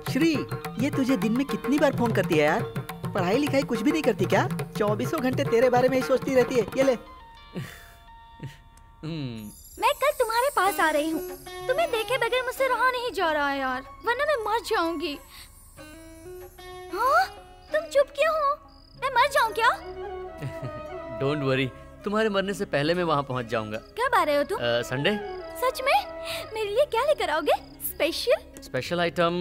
श्री, ये तुझे दिन में कितनी बार फोन करती है यार? पढ़ाई लिखाई कुछ भी नहीं करती क्या? 24 घंटे तेरे बारे में ही सोचती रहती है। ये ले। मैं कल तुम्हारे पास आ रही हूँ, तुम्हें देखे बगैर मुझसे रहा नहीं जा रहा है यार, वरना मैं मर जाऊंगी। हाँ? तुम चुप क्यों हो? मैं मर जाऊँ क्या? डोंट वरी, तुम्हारे मरने से पहले मैं वहाँ पहुँच जाऊंगा। कब आ रहे हो तुम? संडे। सच में? मेरे लिए क्या लेकर आओगे? स्पेशल आइटम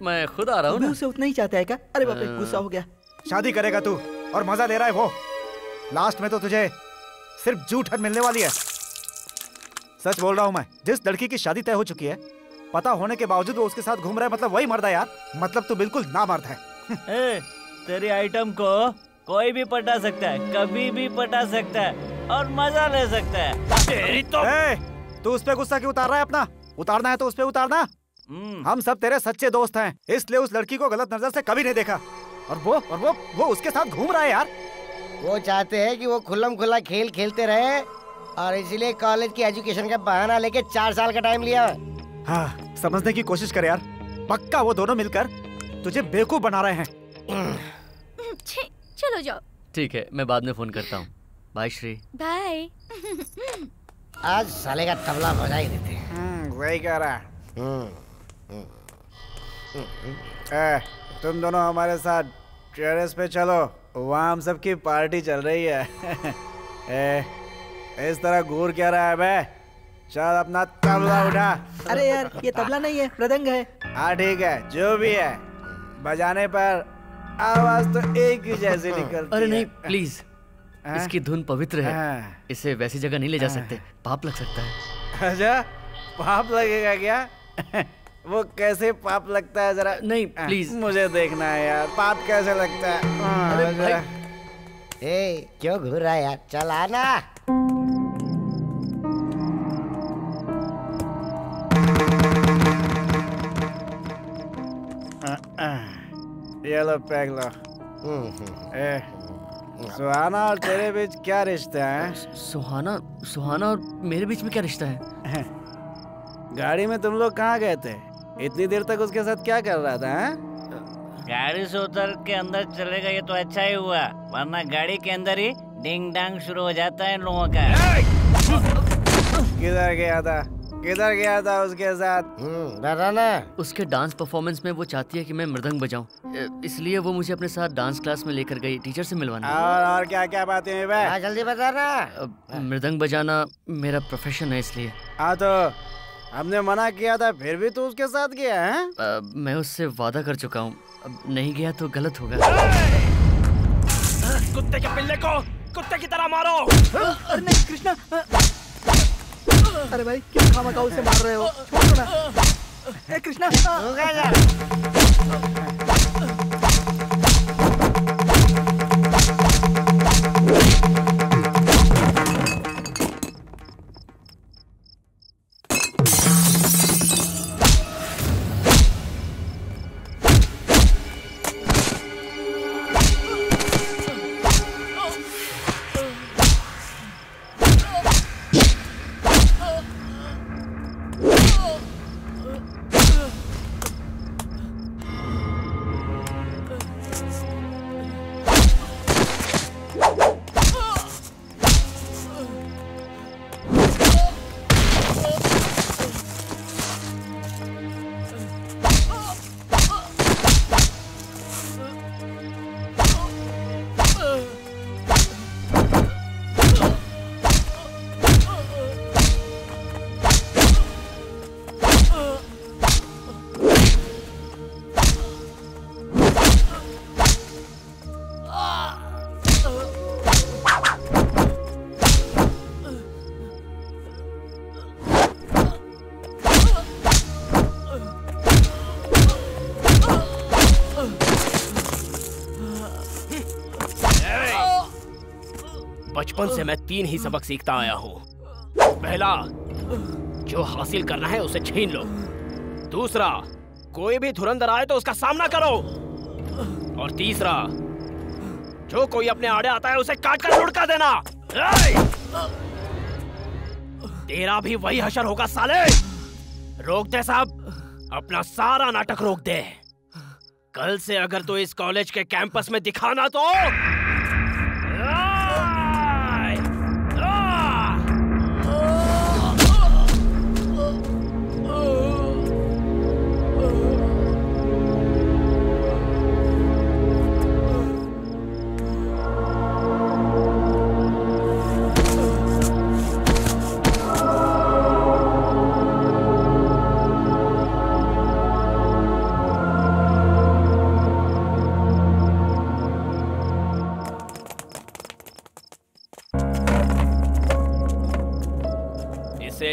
मैं खुद आ रहा हूँ। उसे उतना ही चाहता है क्या? अरे बाप रे, गुस्सा हो गया। शादी करेगा तू और मजा ले रहा है वो। लास्ट में तो तुझे सिर्फ जूठन मिलने वाली है। सच बोल रहा हूँ मैं, जिस लड़की की शादी तय हो चुकी है, पता होने के बावजूद वो उसके साथ घूम रहा है, मतलब वही मर्द है यार। मतलब तू बिल्कुल ना मर्द है। तेरी आइटम को कोई भी पटा सकता है, कभी भी पटा सकता है और मजा ले सकता है। तेरी तो तू उस पे गुस्सा क्यों उतार रहा है? अपना उतारना है तो उस पे उतारना। हम सब तेरे सच्चे दोस्त हैं, इसलिए उस लड़की को गलत नजर से कभी नहीं देखा। और वो उसके साथ घूम रहा है यार। वो चाहते हैं कि वो खुल्लम खुल्ला खेल खेलते रहे और इसीलिए कॉलेज की एजुकेशन का बहाना लेके 4 साल का टाइम लिया। हाँ, समझने की कोशिश कर यार, पक्का वो दोनों मिलकर तुझे बेवकूफ बना रहे हैं। चलो जाओ। ठीक है, मैं बाद में फोन करता हूँ। बाय श्री। बाय। आज साले का तबला बजा ही देते हैं। वही कह रहा। तुम दोनों हमारे साथ टेरेस पे चलो, वहाँ हम सबकी पार्टी चल रही है। इस तरह घूर क्या रहा है बे? चल अपना तबला उठा। अरे यार, ये तबला नहीं है, मृदंग है। हाँ ठीक है, जो भी है, बजाने पर आवाज तो एक ही जैसी निकलती है। अरे नहीं, प्लीज, इसकी धुन पवित्र है, इसे वैसी जगह नहीं ले जा सकते, पाप लग सकता है। अच्छा, पाप लगेगा क्या? वो कैसे पाप लगता है जरा? नहीं प्लीज, मुझे देखना है यार, पाप कैसे लगता है। अरे भाई, क्यों घूर रहा है यार? चल आना। ये लो पैक लो। सुहाना और तेरे बीच क्या रिश्ता है? सुहाना और मेरे बीच में क्या रिश्ता है? गाड़ी में तुम लोग कहाँ गए थे? इतनी देर तक उसके साथ क्या कर रहा था? गाड़ी से उतर के अंदर चलेगा ये तो अच्छा ही हुआ, वरना गाड़ी के अंदर ही डिंग डांग शुरू हो जाता है इन लोगों का। किधर गया था उसके साथ? डराना। उसके डांस परफॉर्मेंस में वो चाहती है कि मैं मृदंग बजाऊं, इसलिए वो मुझे अपने साथ डांस क्लास में लेकर गई, टीचर से मिलवाने। और क्या क्या बातें हैं बे? जल्दी बताना। मृदंग बजाना मेरा प्रोफेशन है, इसलिए। हाँ तो हमने मना किया था, फिर भी तू उसके साथ गया है? मैं उससे वादा कर चुका हूँ, अब नहीं गया तो गलत होगा। कुत्ते के पिल्ले को कुत्ते की तरह मारो। अरे नहीं कृष्णा, अरे भाई क्यों खामखा उसे मार रहे हो? छोड़ दो ना। कृष्णा, बचपन से मैं 3 ही सबक सीखता आया हूँ। पहला, जो हासिल करना है उसे छीन लो। दूसरा, कोई भी धुरंधर आए तो उसका सामना करो। और तीसरा, जो कोई अपने आड़े आता है उसे काट कर लुढ़का देना। तेरा भी वही हशर होगा साले। रोक दे साहब, अपना सारा नाटक रोक दे। कल से अगर तू इस कॉलेज के कैंपस में दिखाना तो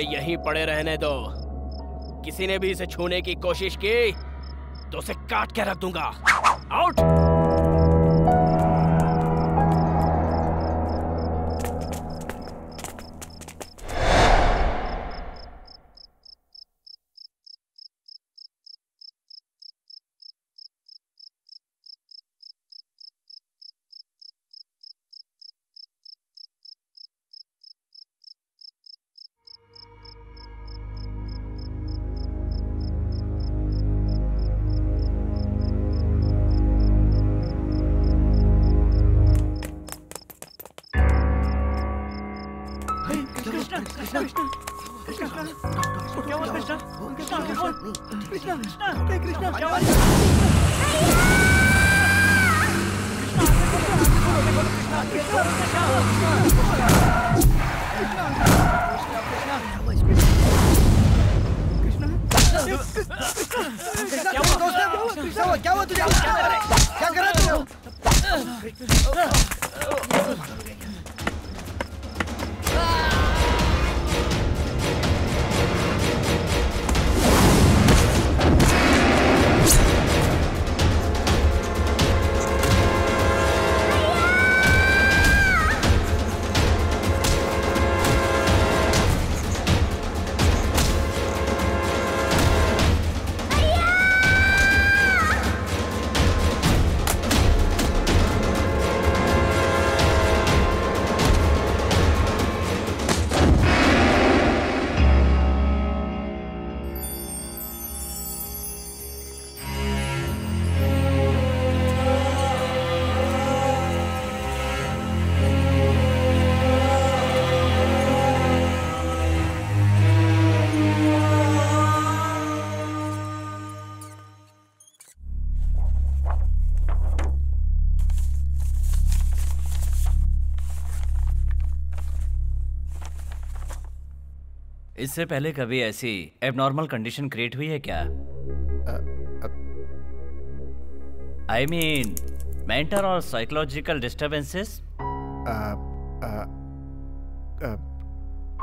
यहीं पड़े रहने दो। किसी ने भी इसे छूने की कोशिश की तो उसे काट के रख दूंगा। आउट। क्या हुआ तुझे? क्या कर रहा तू? इससे पहले कभी ऐसी एबनॉर्मल कंडीशन क्रिएट हुई है क्या? आई मीन मेंटल और साइकोलॉजिकल डिस्टर्बेंसेस?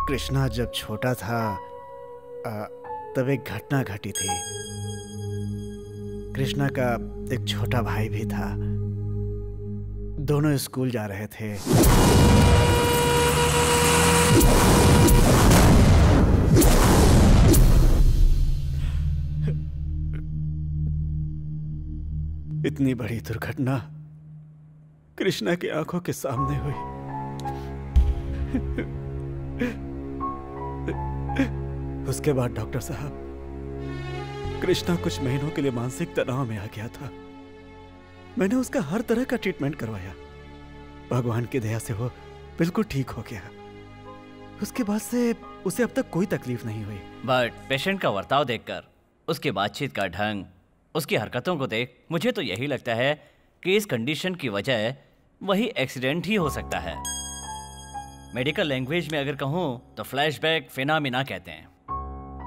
कृष्णा जब छोटा था तब एक घटना घटी थी। कृष्णा का एक छोटा भाई भी था। दोनों स्कूल जा रहे थे। इतनी बड़ी दुर्घटना कृष्णा की आंखों के सामने हुई। उसके बाद डॉक्टर साहब, कृष्णा कुछ महीनों के लिए मानसिक तनाव में आ गया था। मैंने उसका हर तरह का ट्रीटमेंट करवाया। भगवान की दया से वो बिल्कुल ठीक हो गया। उसके बाद से उसे अब तक कोई तकलीफ नहीं हुई। बट पेशेंट का बर्ताव देखकर, उसकी बातचीत का ढंग, उसकी हरकतों को देख मुझे तो यही लगता है कि इस कंडीशन की वजह वही एक्सीडेंट ही हो सकता है। मेडिकल लैंग्वेज में अगर कहूँ तो फ्लैशबैक फिनोमेना कहते हैं।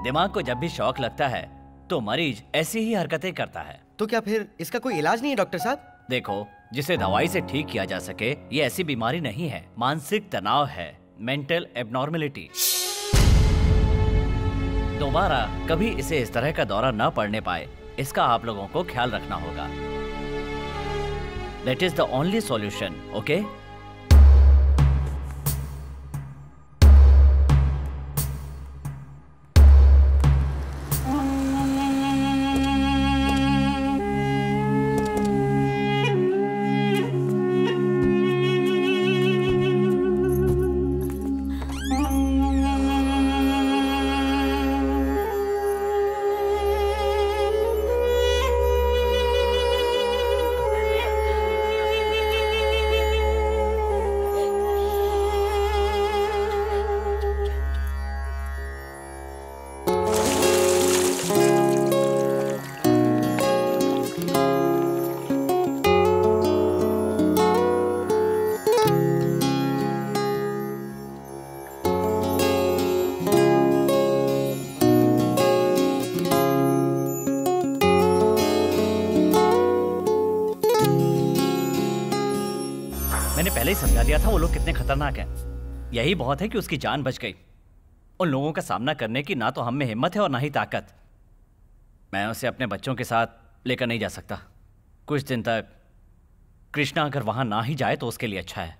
दिमाग को जब भी शॉक लगता है तो मरीज ऐसी ही हरकतें करता है। तो क्या फिर इसका कोई इलाज नहीं है डॉक्टर साहब? देखो, जिसे दवाई से ठीक किया जा सके ये ऐसी बीमारी नहीं है, मानसिक तनाव है, मेंटल एबनॉर्मलिटी। दोबारा कभी इसे इस तरह का दौरा न पड़ने पाए, इसका आप लोगों को ख्याल रखना होगा। That is the only solution, okay? मैंने पहले ही समझा दिया था वो लोग कितने खतरनाक हैं। यही बहुत है कि उसकी जान बच गई। उन लोगों का सामना करने की ना तो हम में हिम्मत है और ना ही ताकत। मैं उसे अपने बच्चों के साथ लेकर नहीं जा सकता। कुछ दिन तक कृष्णा अगर वहां ना ही जाए तो उसके लिए अच्छा है।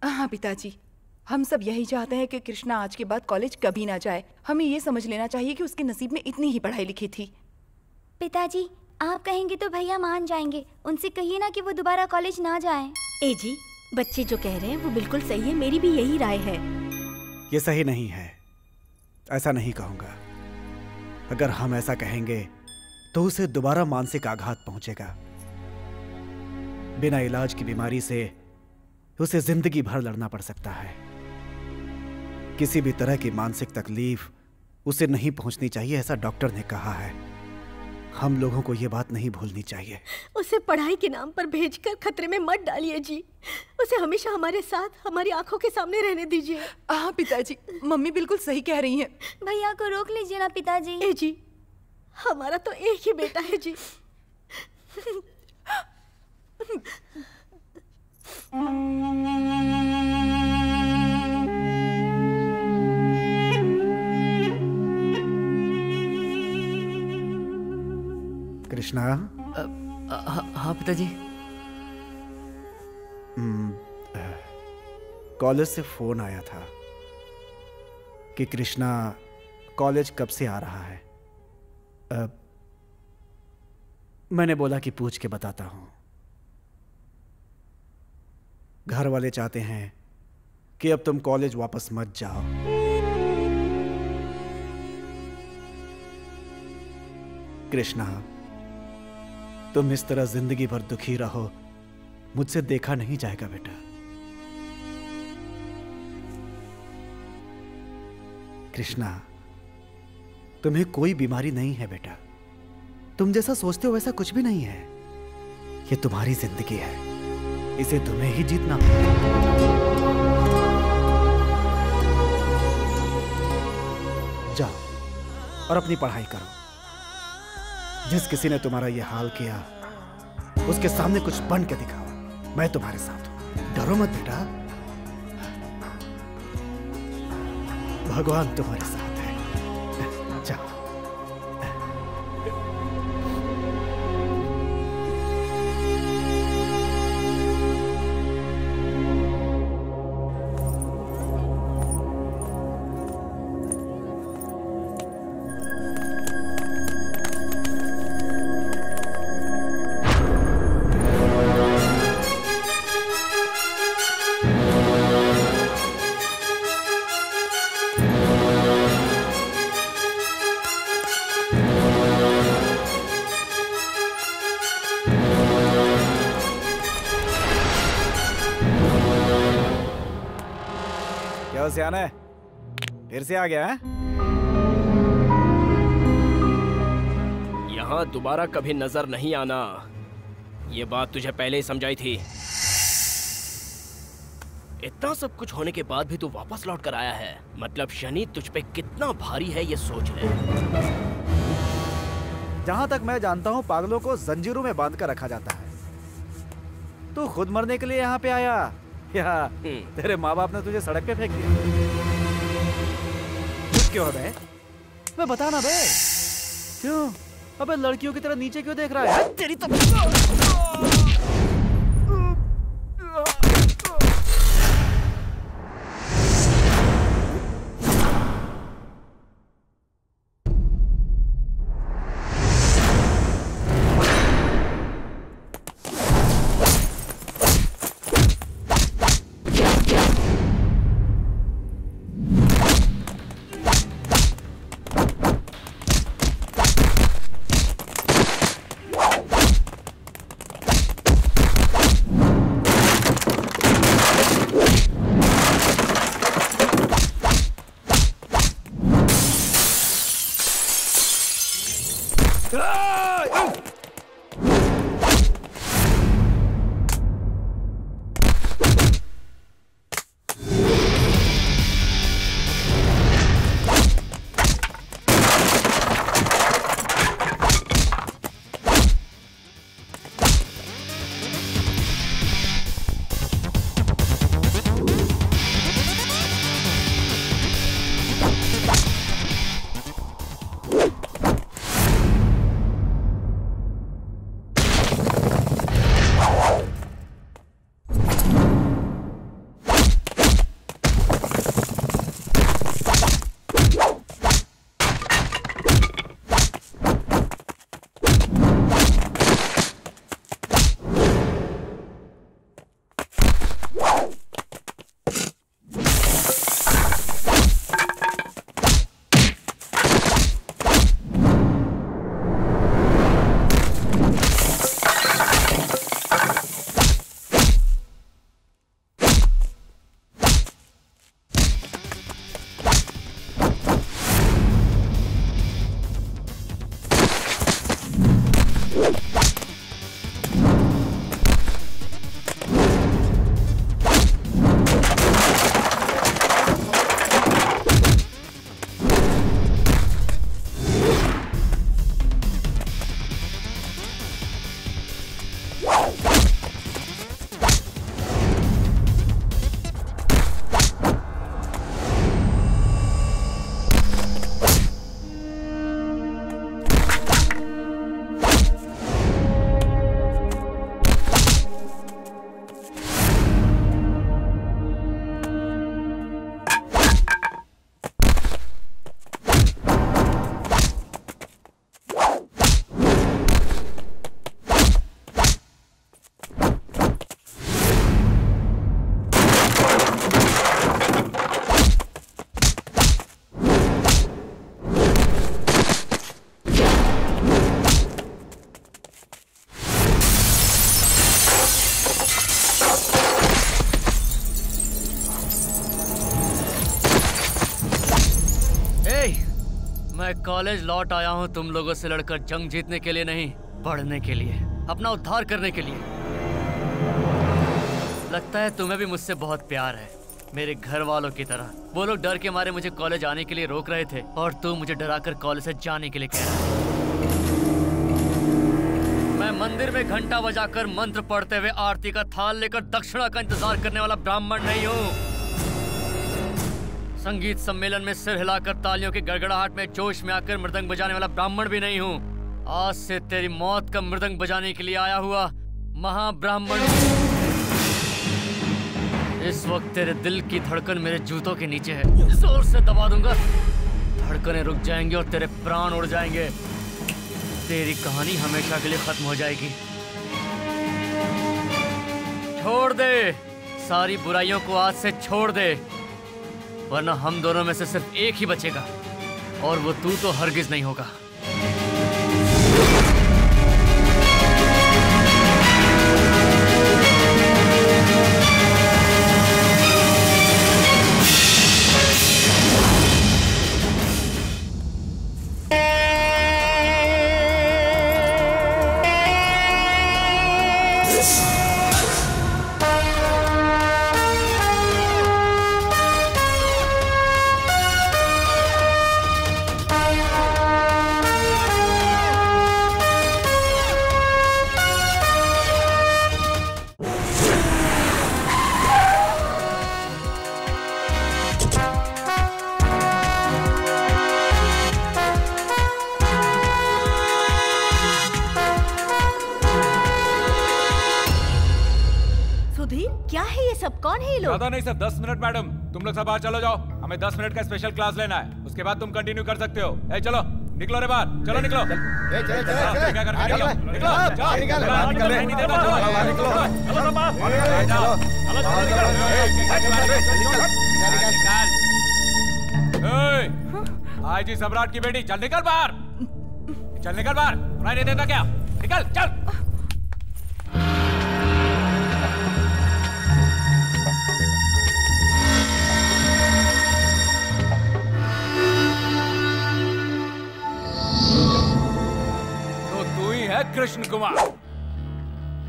हाँ पिताजी, हम सब यही चाहते हैं कि कृष्णा आज के बाद कॉलेज कभी ना जाए। हमें ये समझ लेना चाहिए कि उसके नसीब में इतनी ही पढ़ाई लिखी थी। पिताजी, आप कहेंगे तो भैया मान जाएंगे। उनसे कहिए ना कि वो दोबारा कॉलेज ना जाएं। ए जी, बच्चे जो कह रहे हैं वो बिल्कुल सही है। मेरी भी यही राय है। ये सही नहीं है, ऐसा नहीं कहूंगा। अगर हम ऐसा कहेंगे तो उसे दोबारा मानसिक आघात पहुंचेगा। बिना इलाज की बीमारी से उसे जिंदगी भर लड़ना पड़ सकता है। किसी भी तरह की मानसिक तकलीफ उसे नहीं पहुंचनी चाहिए, ऐसा डॉक्टर ने कहा है। हम लोगों को ये बात नहीं भूलनी चाहिए। उसे पढ़ाई के नाम पर भेजकर खतरे में मत डालिए जी। उसे हमेशा हमारे साथ, हमारी आंखों के सामने रहने दीजिए। हाँ पिताजी, मम्मी बिल्कुल सही कह रही हैं। भैया को रोक लीजिए ना पिताजी। ए जी, हमारा तो एक ही बेटा है जी। कृष्णा। हाँ पिताजी। कॉलेज से फोन आया था कि कृष्णा कॉलेज कब से आ रहा है। मैंने बोला कि पूछ के बताता हूं। घर वाले चाहते हैं कि अब तुम कॉलेज वापस मत जाओ। कृष्णा, तुम इस तरह जिंदगी भर दुखी रहो, मुझसे देखा नहीं जाएगा बेटा। कृष्णा, तुम्हें कोई बीमारी नहीं है बेटा। तुम जैसा सोचते हो वैसा कुछ भी नहीं है। ये तुम्हारी जिंदगी है, इसे तुम्हें ही जीतना। जाओ और अपनी पढ़ाई करो। जिस किसी ने तुम्हारा ये हाल किया उसके सामने कुछ बन के दिखाओ। मैं तुम्हारे साथ हूं, डरो मत बेटा। भगवान तुम्हारे साथ है। जाओ। सियाना है, फिर से आ गया है? यहाँ दोबारा कभी नजर नहीं आना, ये बात तुझे पहले ही समझाई थी। इतना सब कुछ होने के बाद भी तू वापस लौट कर आया है, मतलब शनि तुझ पे कितना भारी है ये सोच ले। जहां तक मैं जानता हूं पागलों को जंजीरों में बांध कर रखा जाता है। तू खुद मरने के लिए यहाँ पे आया या तेरे माँ बाप ने तुझे सड़क पे फेंक दिया? क्यों बे? मैं बता ना बे, क्यों? अबे लड़कियों की तरह नीचे क्यों देख रहा है? तेरी तो मैं कॉलेज लौट आया हूँ तुम लोगों से लड़कर जंग जीतने के लिए नहीं, पढ़ने के लिए, अपना उद्धार करने के लिए। लगता है तुम्हें भी मुझसे बहुत प्यार है, मेरे घर वालों की तरह। वो लोग डर के मारे मुझे कॉलेज आने के लिए रोक रहे थे और तू मुझे डराकर कॉलेज से जाने के लिए कह रहा है। मैं मंदिर में घंटा बजाकर मंत्र पढ़ते हुए आरती का थाल लेकर दक्षिणा का इंतजार करने वाला ब्राह्मण नहीं हूँ। संगीत सम्मेलन में सिर हिलाकर तालियों की गड़गड़ाहट में जोश में आकर मृदंग बजाने वाला ब्राह्मण भी नहीं हूँ। आज से तेरी मौत का मृदंग बजाने के लिए आया हुआ महाब्राह्मण। इस वक्त तेरे दिल की धड़कन मेरे जूतों के नीचे है, जोर से दबा दूंगा, धड़कनें रुक जाएंगी और तेरे प्राण उड़ जाएंगे। तेरी कहानी हमेशा के लिए खत्म हो जाएगी। छोड़ दे सारी बुराइयों को, आज से छोड़ दे, वरना हम दोनों में से सिर्फ एक ही बचेगा और वो तू तो हरगिज नहीं होगा। ज्यादा नहीं सर, 10 मिनट मैडम। तुम लोग सब बाहर चलो जाओ, हमें 10 मिनट का स्पेशल क्लास लेना है, उसके बाद तुम कंटिन्यू कर सकते हो। ए चलो निकलो रे बाहर, चलो निकलो। क्या कर रहे हो? निकलो, जाओ निकल नहीं देता, चलो। आईजी सम्राट की बेटी, चल निकल बाहर, चल निकल बाहर, सुनाई नहीं देता क्या? निकल चल। कृष्ण कुमार,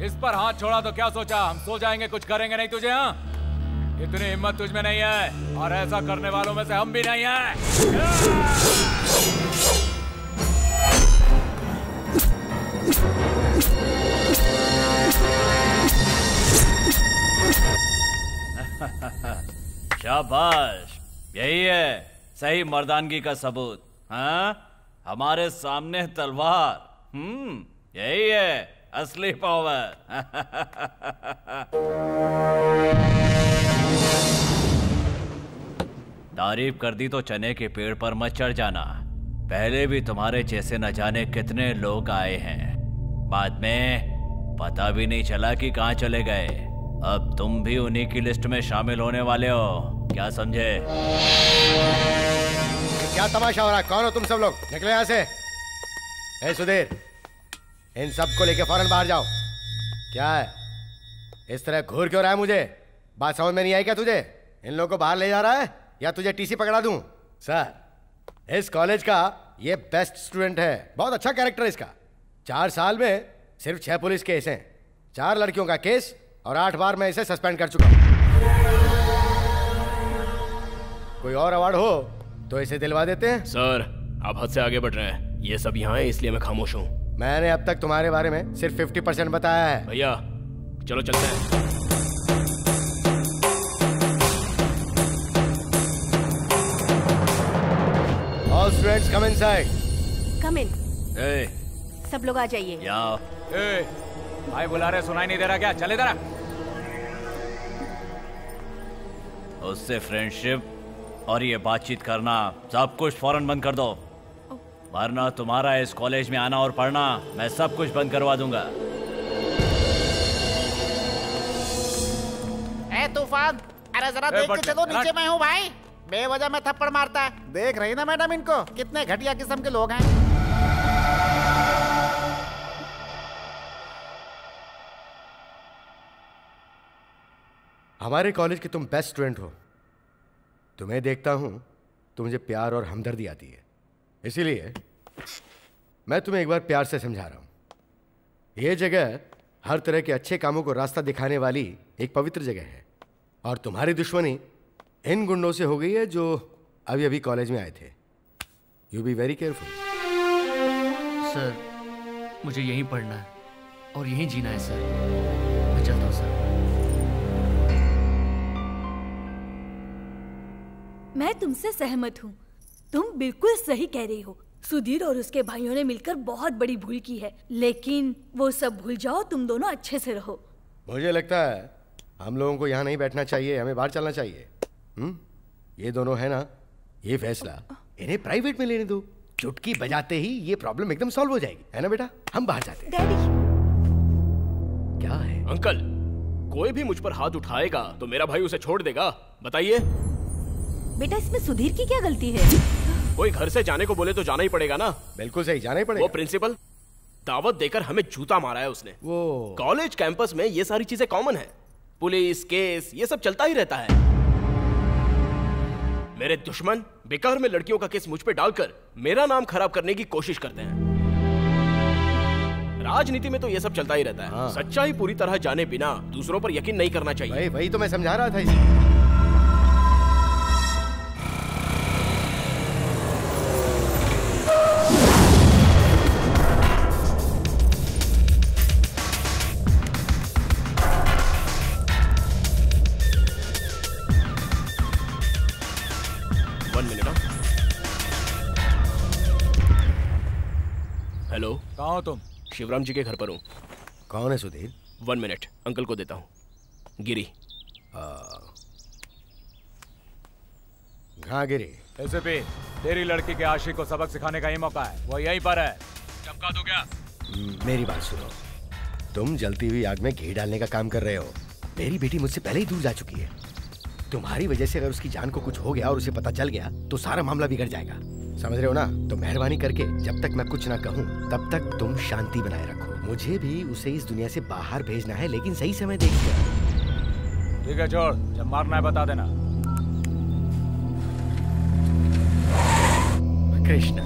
इस पर हाथ छोड़ा तो क्या सोचा हम सो जाएंगे, कुछ करेंगे नहीं तुझे? हाँ, इतनी हिम्मत तुझ में नहीं है और ऐसा करने वालों में से हम भी नहीं हैं। शाबाश, यही है सही मर्दानगी का सबूत। हाँ, हमारे सामने तलवार, यही है असली पावर। तारीफ कर दी तो चने के पेड़ पर मत चढ़ जाना। पहले भी तुम्हारे जैसे न जाने कितने लोग आए हैं, बाद में पता भी नहीं चला कि कहाँ चले गए। अब तुम भी उन्हीं की लिस्ट में शामिल होने वाले हो, क्या समझे? क्या तमाशा हो रहा है? कौन हो तुम सब लोग? निकले यहाँ से। ए सुधीर, इन सबको लेके फौरन बाहर जाओ। क्या है, इस तरह घूर क्यों रहा है? मुझे बात समझ में नहीं आई क्या तुझे? इन लोगों को बाहर ले जा रहा है या तुझे टीसी पकड़ा दूं? सर, इस कॉलेज का ये बेस्ट स्टूडेंट है, बहुत अच्छा कैरेक्टर है इसका। 4 साल में सिर्फ 6 पुलिस केस हैं, 4 लड़कियों का केस और 8 बार मैं इसे सस्पेंड कर चुका हूं। कोई और अवार्ड हो तो इसे दिलवा देते हैं। सर, आप हद से आगे बढ़ रहे हैं, ये सब यहाँ है इसलिए मैं खामोश हूँ। मैंने अब तक तुम्हारे बारे में सिर्फ 50% बताया है। भैया चलो चलते हैं। All students come inside. Come in. ए, सब लोग आ जाइए। भाई बुला रहे, सुनाई नहीं दे रहा क्या? चले इधर। उससे फ्रेंडशिप और ये बातचीत करना सब कुछ फौरन बंद कर दो, वरना तुम्हारा इस कॉलेज में आना और पढ़ना मैं सब कुछ बंद करवा दूंगा। ए तूफान, अरे जरा देख के चलो, नीचे मैं हूँ भाई। बेवजह में थप्पड़ मारता है, देख रही ना मैडम इनको, कितने घटिया किस्म के लोग हैं। हमारे कॉलेज के तुम बेस्ट स्टूडेंट हो, तुम्हें देखता हूं तो मुझे प्यार और हमदर्दी आती है। इसीलिए मैं तुम्हें एक बार प्यार से समझा रहा हूं। यह जगह हर तरह के अच्छे कामों को रास्ता दिखाने वाली एक पवित्र जगह है, और तुम्हारी दुश्मनी इन गुंडों से हो गई है जो अभी अभी कॉलेज में आए थे। You be very careful. Sir, मुझे यहीं पढ़ना है और यहीं जीना है सर। मैं चलता हूँ सर। मैं तुमसे सहमत हूँ। तुम बिल्कुल सही कह रही हो। सुधीर और उसके भाइयों ने मिलकर बहुत बड़ी भूल की है, लेकिन वो सब भूल जाओ, तुम दोनों अच्छे से रहो। मुझे लगता है हम लोगों को यहाँ नहीं बैठना चाहिए, हमें बाहर चलना चाहिए। ये दोनों है ना, ये फैसला इन्हें प्राइवेट में लेने दो। चुटकी बजाते ही ये प्रॉब्लम एकदम सॉल्व हो जाएगी, है ना बेटा? हम बाहर जाते हैं। डैडी। क्या है? अंकल, कोई भी मुझ पर हाथ उठाएगा तो मेरा भाई उसे छोड़ देगा? बताइए। बेटा, इसमें सुधीर की क्या गलती है? कोई घर से जाने को बोले तो जाना ही पड़ेगा ना। बिल्कुल सही, जाना ही पड़ेगा। वो प्रिंसिपल दावत देकर हमें जूता मारा है उसने। वो कॉलेज कैंपस में ये सारी चीजें कॉमन है। पुलिस केस ये सब चलता ही रहता है। मेरे दुश्मन बेकार में लड़कियों का केस मुझ पे डालकर मेरा नाम खराब करने की कोशिश करते हैं। राजनीति में तो ये सब चलता ही रहता है। हाँ। सच्चाई पूरी तरह जाने बिना दूसरों पर यकीन नहीं करना चाहिए। वही तो मैं समझा रहा था इसे। हेलो, कहाँ हो तुम? शिवराम जी के घर पर हूँ। कौन है सुधीर? 1 मिनट, अंकल को देता हूँ। गिरी। हाँ गिरी। एसपी, तेरी लड़की के आशिक को सबक सिखाने का ही मौका है। वो यहीं पर है, चमका दो क्या? मेरी बात सुनो, तुम जलती हुई आग में घी डालने का काम कर रहे हो। मेरी बेटी मुझसे पहले ही दूर जा चुकी है। तुम्हारी वजह से अगर उसकी जान को कुछ हो गया और उसे पता चल गया तो सारा मामला बिगड़ जाएगा। समझ रहे हो ना? तो मेहरबानी करके जब तक मैं कुछ ना कहूँ तब तक तुम शांति बनाए रखो। मुझे भी उसे इस दुनिया से बाहर भेजना है, लेकिन सही समय देखकर। ठीक है, छोड़। जब मारना है बता देना। कृष्ण।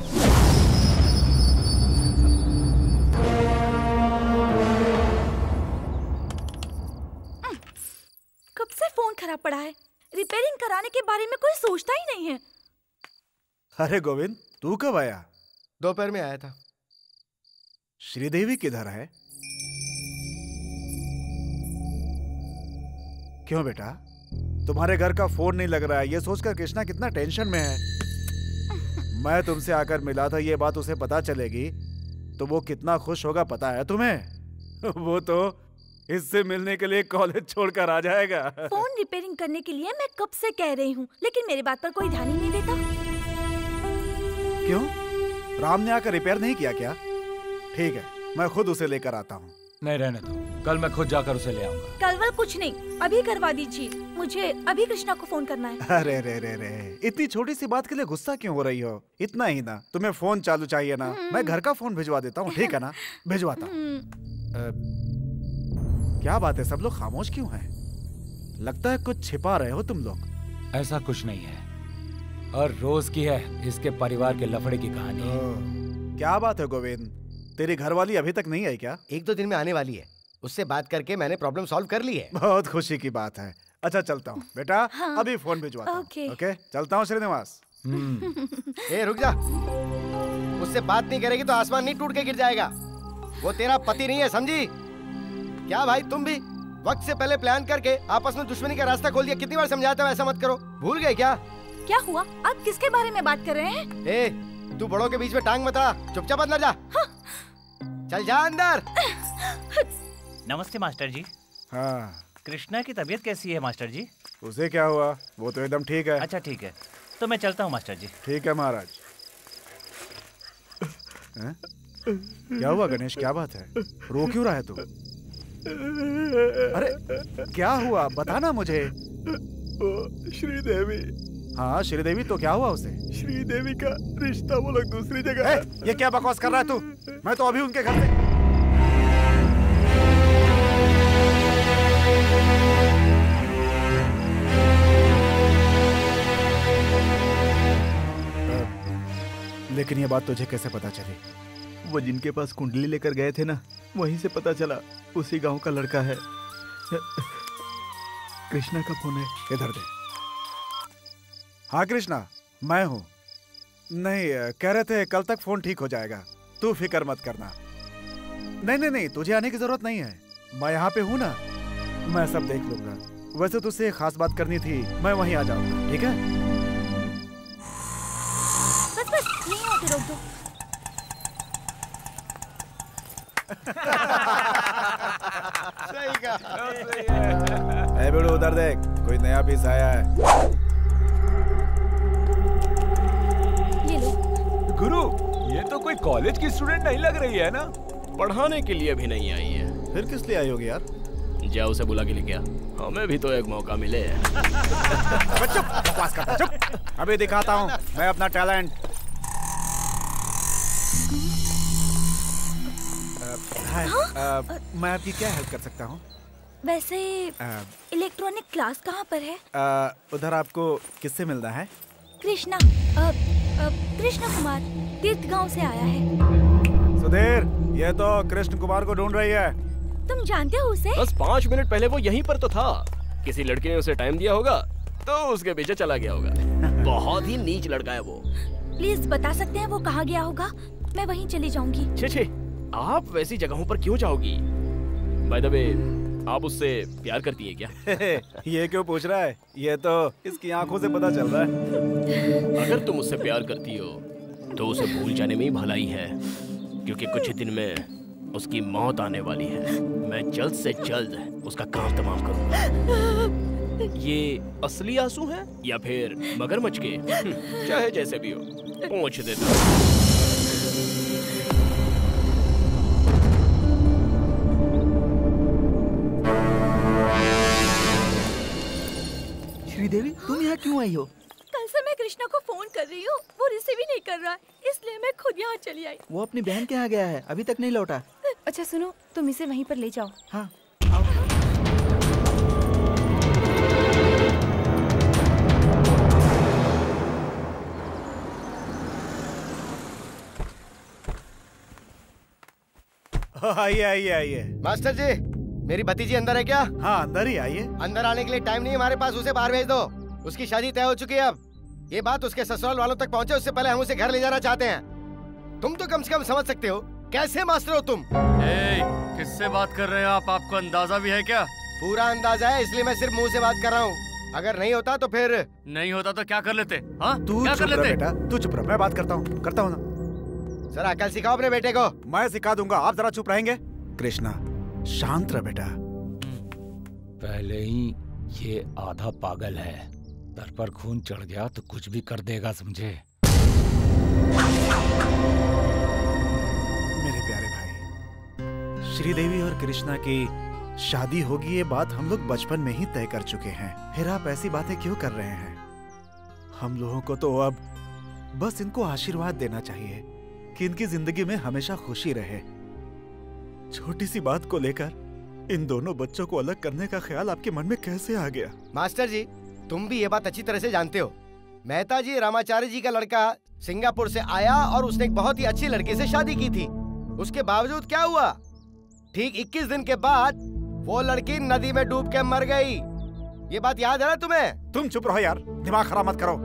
कब से फोन खराब पड़ा है? रिपेयरिंग कराने के बारे में कोई सोचता ही नहीं है। अरे गोविंद, तू कब आया? दोपहर में आया था। श्रीदेवी किधर है? क्यों बेटा, तुम्हारे घर का फोन नहीं लग रहा है? ये सोचकर कृष्णा कितना टेंशन में है। मैं तुमसे आकर मिला था, ये बात उसे पता चलेगी तो वो कितना खुश होगा पता है तुम्हें? वो तो इससे मिलने के लिए कॉलेज छोड़कर आ जाएगा। फोन रिपेयरिंग करने के लिए मैं कब से कह रही हूँ, लेकिन मेरी बात पर कोई ध्यान ही नहीं देता। क्यों, राम ने आकर रिपेयर नहीं किया क्या? ठीक है, मैं खुद उसे लेकर आता हूँ। नहीं, रहने दो, कल मैं खुद जाकर उसे ले आऊंगा। कल वल कुछ नहीं, अभी करवा दीजिए। मुझे अभी कृष्णा को फोन करना है। अरे रे रे रे, इतनी छोटी सी बात के लिए गुस्सा क्यों हो रही हो? इतना ही ना, तुम्हें फोन चालू चाहिए ना? मैं घर का फोन भिजवा देता हूँ, ठीक है ना? भिजवाता हूँ। क्या बात है, सब लोग खामोश क्यों हैं? लगता है कुछ छिपा रहे हो तुम लोग। ऐसा कुछ नहीं है, और रोज की है इसके परिवार के लफड़े की कहानी। क्या बात है गोविंद, तेरी घरवाली अभी तक नहीं आई क्या? 1-2 दिन में आने वाली है। उससे बात करके मैंने प्रॉब्लम सॉल्व कर ली है। बहुत खुशी की बात है। अच्छा चलता हूँ बेटा। हाँ। अभी फोन भिजवाता हूँ। ओके। ओके, चलता हूँ श्रीनिवास। ए रुक जा, उससे बात नहीं करेगी तो आसमान नहीं टूट के गिर जाएगा। वो तेरा पति नहीं है, समझी? क्या भाई, तुम भी वक्त से पहले प्लान करके आपस में दुश्मनी का रास्ता खोल दिया। कितनी बार समझाता हूँ ऐसा मत करो, भूल गए क्या? क्या हुआ? आप किसके बारे में बात कर रहे हैं? ए, तू बड़ों के बीच में टांग मत अड़ा, चुपचाप अंदर जा। हाँ। चल जा अंदर। नमस्ते मास्टर जी। हाँ, कृष्णा की तबीयत कैसी है मास्टर जी? उसे क्या हुआ? वो तो एकदम ठीक है। अच्छा ठीक है, तो मैं चलता हूँ मास्टर जी। ठीक है महाराज। क्या हुआ गणेश, क्या बात है? रो क्यों रहा है तू? अरे क्या हुआ, बता ना मुझे। श्रीदेवी। हाँ श्रीदेवी, तो क्या हुआ उसे? श्रीदेवी का रिश्ता वो लोग दूसरी जगह है। ये क्या बकवास कर रहा है तू? मैं तो अभी उनके घर से। लेकिन ये बात तुझे कैसे पता चली? वो जिनके पास कुंडली लेकर गए थे ना, वहीं से पता चला। उसी गांव का लड़का है। कृष्णा का फोन है। इधर दे। हाँ कृष्णा, मैं हूँ। नहीं, कह रहे थे कल तक फोन ठीक हो जाएगा, तू फिक्र मत करना। नहीं, तुझे आने की जरूरत नहीं है, मैं यहाँ पे हूँ ना, मैं सब देख लूंगा। वैसे तुझसे एक खास बात करनी थी, मैं वहीं आ जाऊंगा, ठीक है? बस यहीं आके रोक दो। सही कहा। ए बेड़ू, उधर देख, कोई नया पीस आया है। ये लो। गुरु, ये तो कोई कॉलेज की स्टूडेंट नहीं लग रही है ना? पढ़ाने के लिए भी नहीं आई है। फिर किस लिए आई होगी यार? जा उसे बुला के लेके आ, हमें भी तो एक मौका मिले। चुप, बकवास करता, चुप। अभी दिखाता हूँ मैं अपना टैलेंट। मैं आपकी क्या हेल्प कर सकता हूँ? वैसे इलेक्ट्रॉनिक क्लास कहाँ पर है? उधर आपको किससे मिलना है? कृष्णा, कृष्ण कुमार तीर्थ गांव से आया है। सुधीर, ये तो कृष्ण कुमार को ढूंढ रही है। तुम जानते हो उसे? बस 5 मिनट पहले वो यहीं पर तो था। किसी लड़के ने उसे टाइम दिया होगा तो उसके पीछे चला गया होगा। बहुत ही नीच लड़का है वो। प्लीज बता सकते हैं वो कहाँ गया होगा? मैं वहीं चली जाऊंगी। छे, आप वैसी जगहों पर क्यों जाओगी? बाय द वे, आप उससे प्यार करती है क्या? ये क्यों पूछ रहा है? ये तो इसकी आंखों से पता चल रहा है। अगर तुम उससे प्यार करती हो तो उसे भूल जाने में ही भलाई है, क्योंकि कुछ ही दिन में उसकी मौत आने वाली है। मैं जल्द से जल्द उसका काम तमाम करूंगा। ये असली आंसू हैं या फिर मगरमच्छ के? चाहे जैसे भी हो, पहुंच देता हूं। श्रीदेवी, तुम यहाँ क्यों आई हो? कल से मैं कृष्णा को फोन कर रही हूँ, वो रिसीव ही नहीं कर रहा, इसलिए मैं खुद यहाँ चली आई। वो अपनी बहन के यहाँ गया है, अभी तक नहीं लौटा। अच्छा सुनो, तुम इसे वहीं पर ले जाओ। हाँ। आइए आइए आइए। मास्टर जी, मेरी भतीजी अंदर है क्या? हाँ, अंदर ही आइए। अंदर आने के लिए टाइम नहीं है हमारे पास, उसे बाहर भेज दो। उसकी शादी तय हो चुकी है। अब ये बात उसके ससुराल वालों तक पहुंचे उससे पहले हम उसे घर ले जाना चाहते हैं। तुम तो कम से कम समझ सकते हो, कैसे मास्टर हो तुम? किससे बात कर रहे हो आप? आपको अंदाजा भी है क्या? पूरा अंदाजा है, इसलिए मैं सिर्फ मुंह से बात कर रहा हूँ। अगर नहीं होता तो फिर नहीं होता तो क्या कर लेते? हाँ, तू क्या चुप कर रह लेते? बेटा, तू चुप रह, मैं बात करता हूँ ना। सर अकल सिखाओ अपने बेटे को। मैं सिखा दूंगा, आप जरा चुप रहेंगे? कृष्णा, शांत रह बेटा। पहले ही ये आधा पागल है, सर पर खून चढ़ गया तो कुछ भी कर देगा, समझे? मेरे प्यारे भाई, श्रीदेवी और कृष्णा की शादी होगी, ये बात हम लोग बचपन में ही तय कर चुके हैं। फिर आप ऐसी बातें क्यों कर रहे हैं? हम लोगों को तो अब बस इनको आशीर्वाद देना चाहिए कि इनकी जिंदगी में हमेशा खुशी रहे। छोटी सी बात को लेकर इन दोनों बच्चों को अलग करने का ख्याल आपके मन में कैसे आ गया? मास्टर जी, तुम भी ये बात अच्छी तरह से जानते हो। मेहता जी रामाचार्य जी का लड़का सिंगापुर से आया और उसने एक बहुत ही अच्छी लड़की से शादी की थी। उसके बावजूद क्या हुआ? ठीक 21 दिन के बाद वो लड़की नदी में डूब के मर गई। ये बात याद है ना तुम्हें? तुम चुप रहो यार, दिमाग खराब मत करो।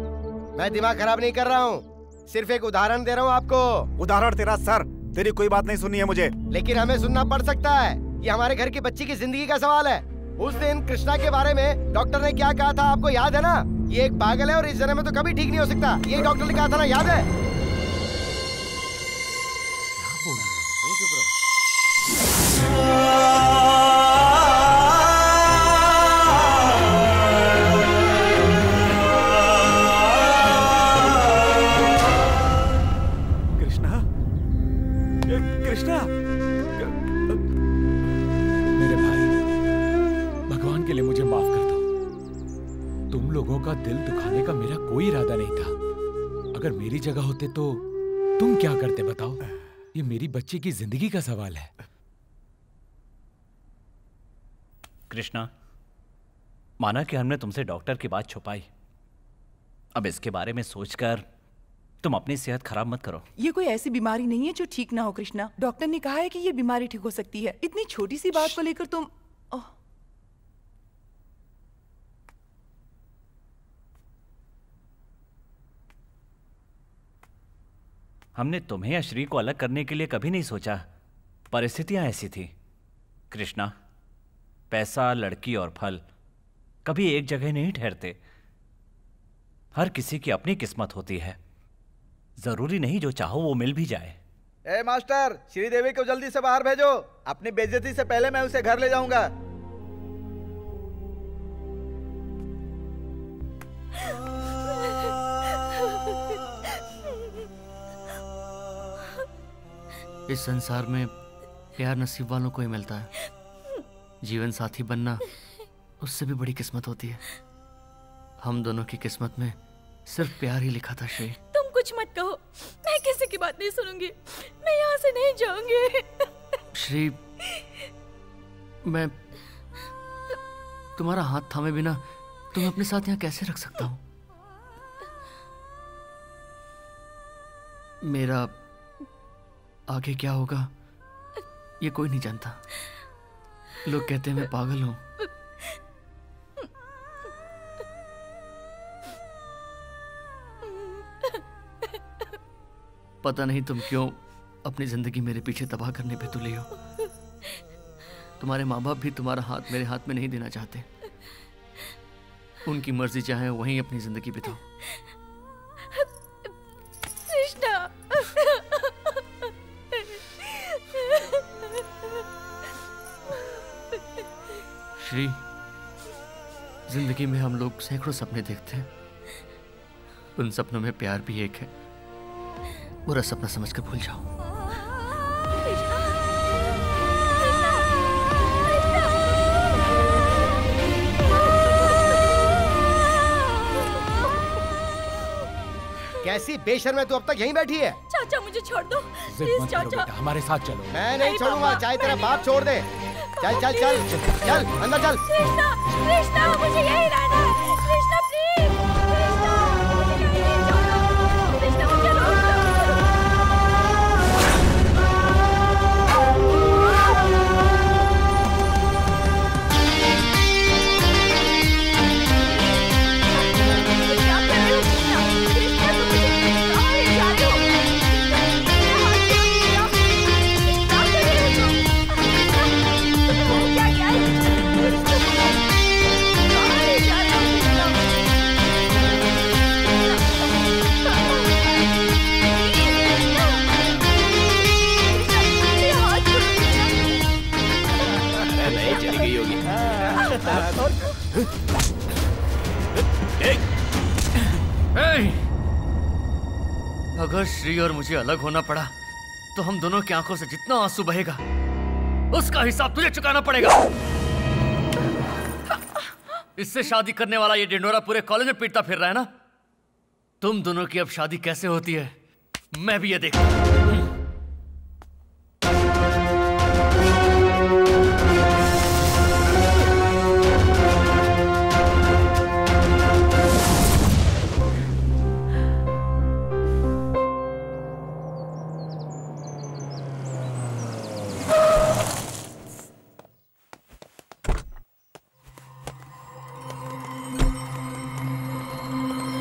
मैं दिमाग खराब नहीं कर रहा हूँ, सिर्फ एक उदाहरण दे रहा हूँ आपको। उदाहरण तेरा सर, तेरी कोई बात नहीं सुनी है मुझे। लेकिन हमें सुनना पड़ सकता है, ये हमारे घर की बच्ची की जिंदगी का सवाल है। उस दिन कृष्णा के बारे में डॉक्टर ने क्या कहा था आपको याद है ना? ये एक पागल है और इस जन्म में तो कभी ठीक नहीं हो सकता, ये डॉक्टर ने कहा था ना, याद है? क्या बोल रहे हो? चुप रहो। कृष्णा, कृष्णा, मेरे भाई, भगवान के लिए मुझे माफ कर दो। तुम लोगों का दिल दुखाने का मेरा कोई इरादा नहीं था। अगर मेरी जगह होते तो तुम क्या करते बताओ? ये मेरी बच्ची की जिंदगी का सवाल है। कृष्णा, माना कि हमने तुमसे डॉक्टर की बात छुपाई। अब इसके बारे में सोचकर तुम अपनी सेहत खराब मत करो। ये कोई ऐसी बीमारी नहीं है जो ठीक ना हो कृष्णा। डॉक्टर ने कहा है कि ये बीमारी ठीक हो सकती है। इतनी छोटी सी बात को लेकर तुम हमने तुम्हें या श्री को अलग करने के लिए कभी नहीं सोचा, परिस्थितियां ऐसी थी। कृष्णा, पैसा, लड़की और फल कभी एक जगह नहीं ठहरते। हर किसी की अपनी किस्मत होती है, जरूरी नहीं जो चाहो वो मिल भी जाए। ए मास्टर, श्रीदेवी को जल्दी से बाहर भेजो। अपनी बेइज्जती से पहले मैं उसे घर ले जाऊंगा। इस संसार में प्यार नसीब वालों को ही मिलता है। जीवन साथी बनना उससे भी बड़ी किस्मत होती है। हम दोनों की किस्मत में सिर्फ प्यार ही लिखा था। श्री, तुम कुछ मत कहो, मैं किसी की बात नहीं सुनूंगी। मैं यहाँ से नहीं जाऊंगी। श्री, मैं तुम्हारा हाथ थामे बिना तुम्हें अपने साथ यहाँ कैसे रख सकता हूँ? मेरा आगे क्या होगा ये कोई नहीं जानता। लोग कहते हैं मैं पागल हूं। पता नहीं तुम क्यों अपनी जिंदगी मेरे पीछे तबाह करने पे तुले हो। तुम्हारे माँ बाप भी तुम्हारा हाथ मेरे हाथ में नहीं देना चाहते। उनकी मर्जी चाहे वहीं अपनी जिंदगी बिताओ। श्री, जिंदगी में हम लोग सैकड़ों सपने देखते हैं। उन सपनों में प्यार भी एक है। बुरा सपना समझकर भूल जाओ। कैसी बेशर्म है तू, अब तक यहीं बैठी है? चाचा मुझे छोड़ दो प्लीज चाचा। हमारे साथ चलो। मैं नहीं छोड़ूंगा, चाहे तेरा बाप छोड़ दे। चल चल चल चल अंदर चल। कृष्णा, कृष्णा मुझे यहीं रहना है। कृष्णा प्लीज, कृष्णा मुझे यहीं छोड़ो। कृष्णा मुझे रोक दो। क्या कर रहे हो कृष्णा? कृष्णा तुम मुझे कहाँ ले जा रहे हो? मेरा हाथ छोड़ो कृष्णा। क्या कर रहे हो तुम? क्या किया है? कृष्णा कहाँ ले जा रहे हो अरे नहीं, चली गई होगी। अगर श्री और मुझे अलग होना पड़ा तो हम दोनों की आंखों से जितना आंसू बहेगा उसका हिसाब तुझे चुकाना पड़ेगा। इससे शादी करने वाला ये डिंडोरा पूरे कॉलेज में पीटता फिर रहा है ना। तुम दोनों की अब शादी कैसे होती है मैं भी ये देखूं।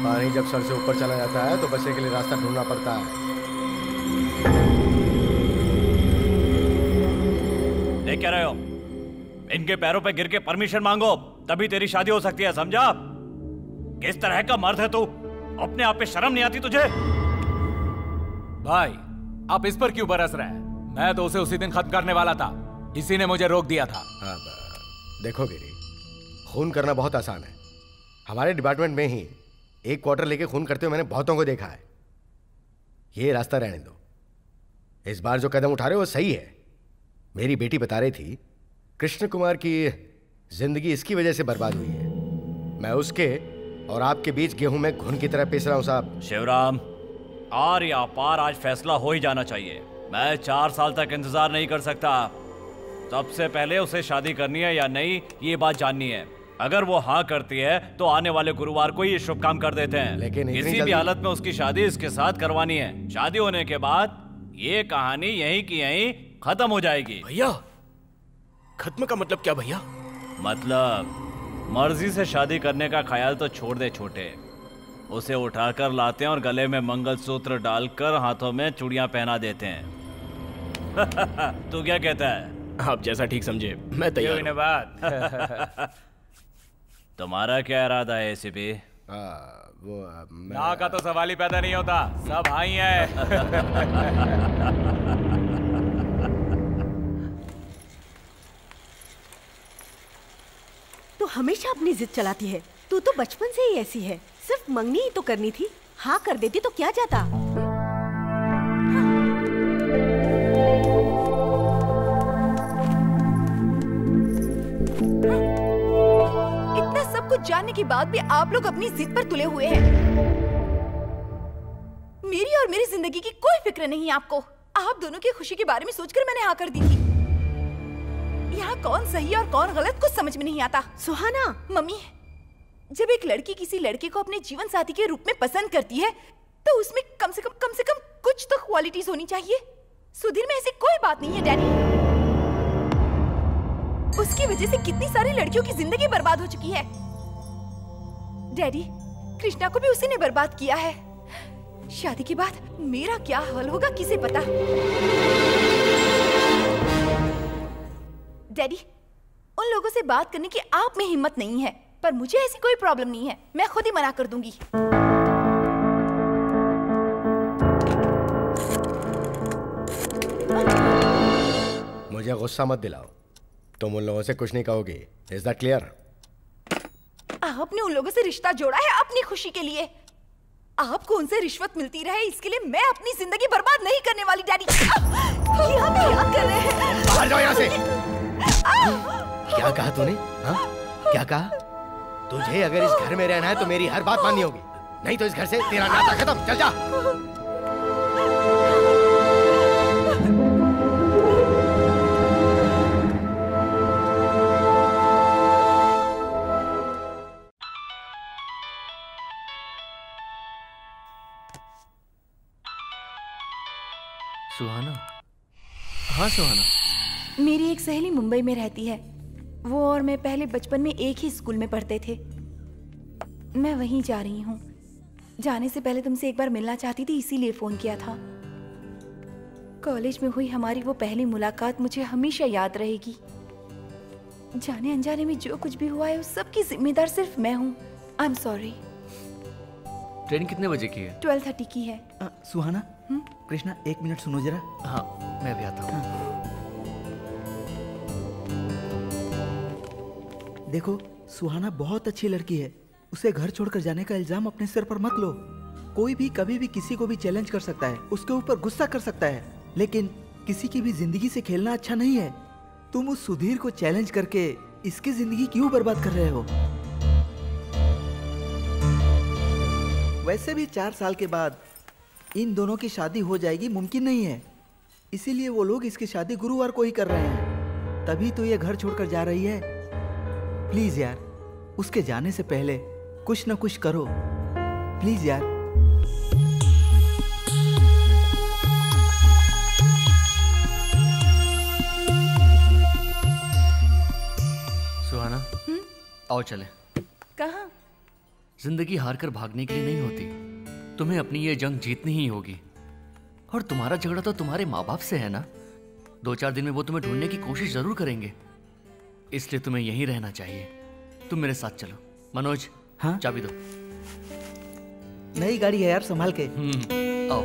पानी जब सर से ऊपर चला जाता है तो बचने के लिए रास्ता ढूंढना पड़ता है। देख क्या रहे हो? इनके पैरों पे गिर के परमिशन मांगो, तभी तेरी शादी हो सकती है, समझा? किस तरह का मर्द है तू? अपने आप पे शर्म नहीं आती तुझे? भाई आप इस पर क्यों बरस रहे हैं? मैं तो उसे उसी दिन खत्म करने वाला था, इसी ने मुझे रोक दिया था। देखो गिरी, खून करना बहुत आसान है। हमारे डिपार्टमेंट में ही एक क्वार्टर लेके खून करते हुए मैंने बहुतों को देखा है। ये रास्ता रहने दो। इस बार जो कदम उठा रहे हो वो सही है। मेरी बेटी बता रही थी कृष्ण कुमार की जिंदगी इसकी वजह से बर्बाद हुई है। मैं उसके और आपके बीच गेहूं में घुन की तरह पीस रहा हूं साहब। शिवराम, आर या पार आज फैसला हो ही जाना चाहिए। मैं 4 साल तक इंतजार नहीं कर सकता। सबसे पहले उसे शादी करनी है या नहीं ये बात जाननी है। अगर वो हाँ करती है तो आने वाले गुरुवार को ये शुभ काम कर देते हैं। लेकिन इतनी किसी भी जल्दी? हालत में उसकी शादी इसके साथ करवानी है। शादी होने के बाद ये कहानी यहीं की यहीं खत्म हो जाएगी। भैया खत्म का मतलब क्या भैया? मतलब मर्जी से शादी करने का ख्याल तो छोड़ दे छोटे, उसे उठाकर लाते हैं और गले में मंगलसूत्र डालकर हाथों में चूड़ियां पहना देते हैं। तू क्या कहता है? आप जैसा ठीक समझे, मैं तैयार हूं। बात तुम्हारा क्या इरादा है एसीपी? वो ना का तो सवाल ही पैदा नहीं होता, सब हाँ ही है। तू हमेशा अपनी जिद चलाती है। तू तो बचपन से ही ऐसी है। सिर्फ मंगनी ही तो करनी थी, हाँ कर देती तो क्या जाता। इतना सब कुछ जानने के बाद भी आप लोग अपनी जिद पर तुले हुए हैं। मेरी और मेरी जिंदगी की कोई फिक्र नहीं है आपको। आप दोनों की खुशी के बारे में सोचकर मैंने हाँ कर दी थी। यहाँ कौन सही और कौन गलत कुछ समझ में नहीं आता। सुहाना, मम्मी, जब एक लड़की किसी लड़के को अपने जीवन साथी के रूप में पसंद करती है तो उसमें कम से कम कुछ तो क्वालिटीज होनी चाहिए। सुधीर में ऐसी कोई बात नहीं है डैडी। उसकी वजह से कितनी सारी लड़कियों की जिंदगी बर्बाद हो चुकी है। डैडी, कृष्णा को भी उसी ने बर्बाद किया है। शादी के बाद मेरा क्या हाल होगा किसे पता। डैडी, उन लोगों से बात करने की आप में हिम्मत नहीं है, पर मुझे ऐसी कोई प्रॉब्लम नहीं है। मैं खुद ही मना कर दूंगी। मुझे गुस्सा मत दिलाओ। तुम उन लोगों से कुछ नहीं कहोगी। Is that clear? आपने उन लोगों से रिश्ता जोड़ा है अपनी खुशी के लिए। आपको उनसे रिश्वत मिलती रहे इसके लिए मैं अपनी जिंदगी बर्बाद नहीं करने वाली। डैडी, क्या कर रहे हैं? बाहर जाओ यहाँ से। क्या कहा तूने? हाँ? क्या कहा? तुझे अगर इस घर में रहना है तो मेरी हर बात माननी होगी, नहीं तो इस घर से तेरा नाता खत्म। चल जा। सुहाना? हाँ सुहाना। मेरी एक सहेली मुंबई में रहती है। वो और मैं पहले बचपन में एक ही स्कूल में पढ़ते थे। मैं वहीं जा रही हूँ। जाने से पहले तुमसे एक बार मिलना चाहती थी, इसीलिए फोन किया था। कॉलेज में हुई हमारी वो पहली मुलाकात मुझे हमेशा याद रहेगी। जाने अनजाने में जो कुछ भी हुआ है उस सब की जिम्मेदार सिर्फ मैं हूँ। I am sorry. ट्रेन कितने बजे की है? 12:30 की है। सुहाना, कृष्णा एक मिनट सुनो जरा। हाँ, मैं भी आता हूँ। देखो, सुहाना बहुत अच्छी लड़की है। उसे घर छोड़कर जाने का इल्जाम अपने सिर पर मत लो। कोई भी कभी भी किसी को भी चैलेंज कर सकता है, उसके ऊपर गुस्सा कर सकता है, लेकिन किसी की भी जिंदगी से खेलना अच्छा नहीं है। तुम उस सुधीर को चैलेंज करके इसकी जिंदगी क्यों बर्बाद कर रहे हो? वैसे भी 4 साल के बाद इन दोनों की शादी हो जाएगी मुमकिन नहीं है। इसीलिए वो लोग इसकी शादी गुरुवार को ही कर रहे हैं। तभी तो ये घर छोड़कर जा रही है। प्लीज यार, उसके जाने से पहले कुछ न कुछ करो प्लीज यार। सुहाना, आओ चले। कहाँ? जिंदगी हारकर भागने के लिए नहीं होती। तुम्हें अपनी ये जंग जीतनी ही होगी। और तुम्हारा झगड़ा तो तुम्हारे माँ बाप से है ना। 2-4 दिन में वो तुम्हें ढूंढने की कोशिश जरूर करेंगे, इसलिए तुम्हें यहीं रहना चाहिए। तुम मेरे साथ चलो। मनोज, हाँ? चाबी दो। नई गाड़ी है यार, संभाल के। आओ।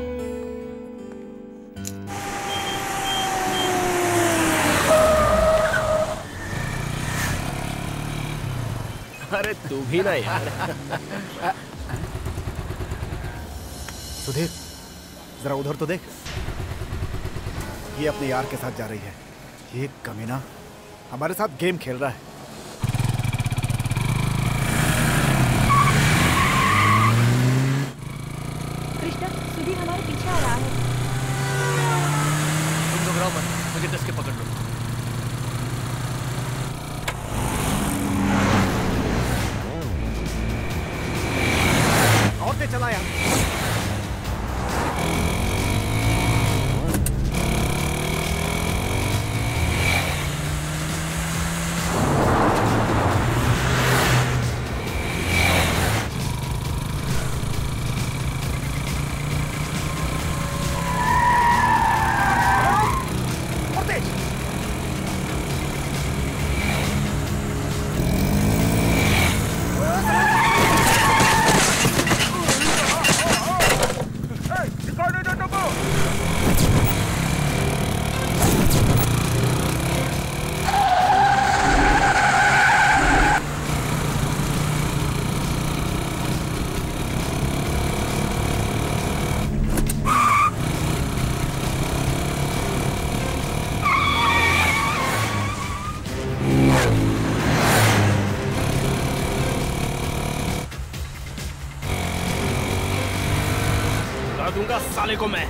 अरे तू भी ना यार। सुधीर, जरा उधर तो देख। ये अपने यार के साथ जा रही है। ये कमीना हमारे साथ गेम खेल रहा है। कृष्णा, सुधीर हमारे पीछे आ रहा है। तुम घबराओ मत, मुझे कस के पकड़ लो। कर दूंगा साले को मैं।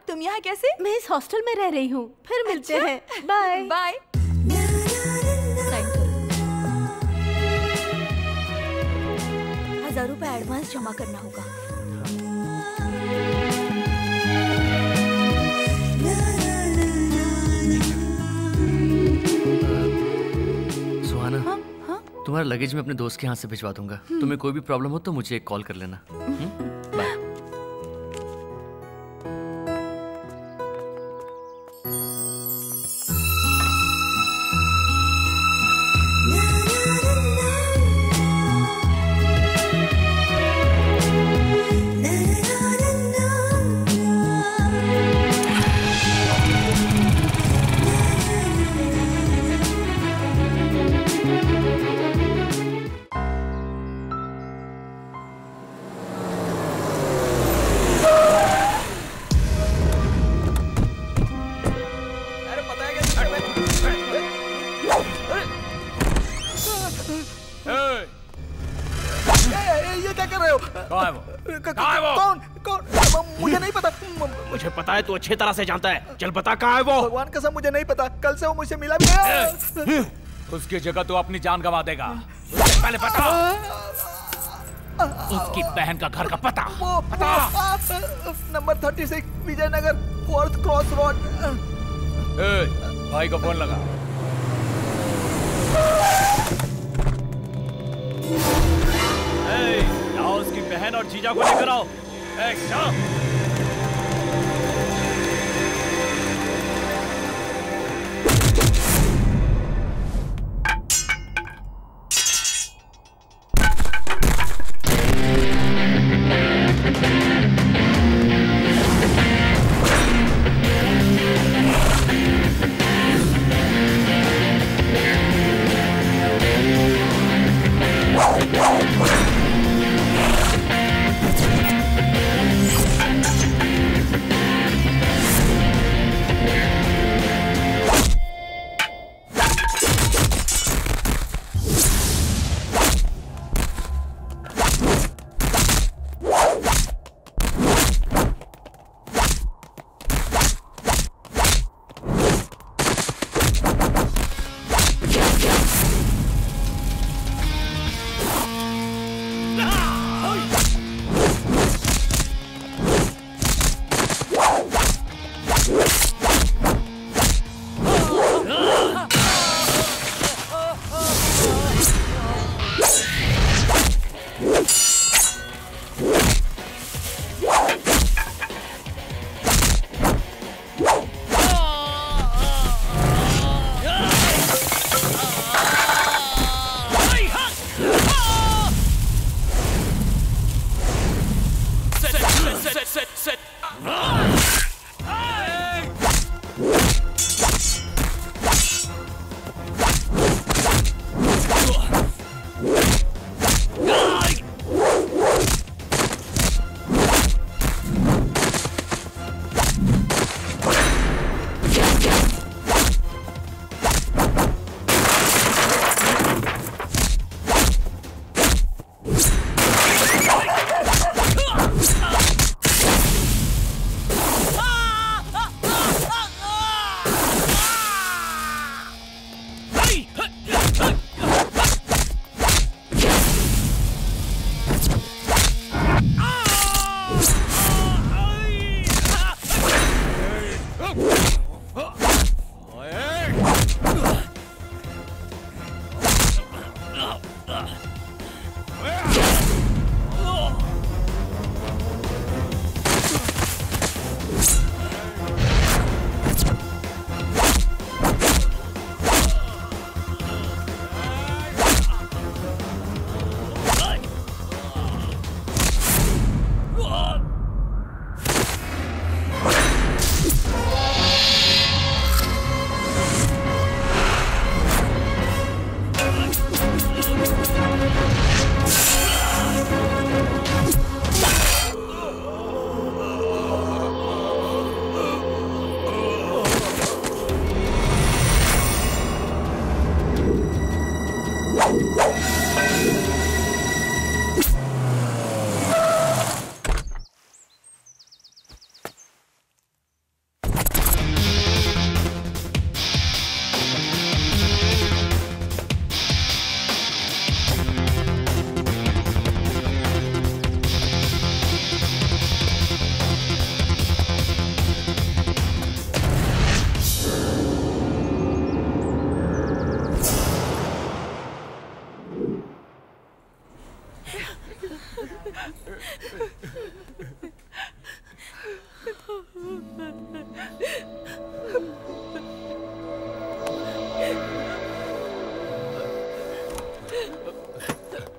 तुम यहाँ कैसे? मैं इस हॉस्टल में रह रही हूँ। फिर मिलते हैं। Bye bye. 1000 रुपए एडवांस जमा करना होगा। सुहाना, तुम्हारा लगेज मैं अपने दोस्त के हाथ से भिजवा दूंगा। तुम्हें कोई भी प्रॉब्लम हो तो मुझे एक कॉल कर लेना। बाय। मुझे पता है, तू अच्छी तरह से जानता है। चल बता कहाँ है वो? भगवान कसम मुझे नहीं पता। कल से वो मुझसे मिला भी नहीं। उसकी जगह तू अपनी जान गंवा देगा। उससे पहले बता उसकी बहन का घर का पता। बता। Number 36 Vijayanagar 4th cross road. भाई को फोन लगा। जाओ उसकी बहन और जीजा को लेकर आओ। जाओ।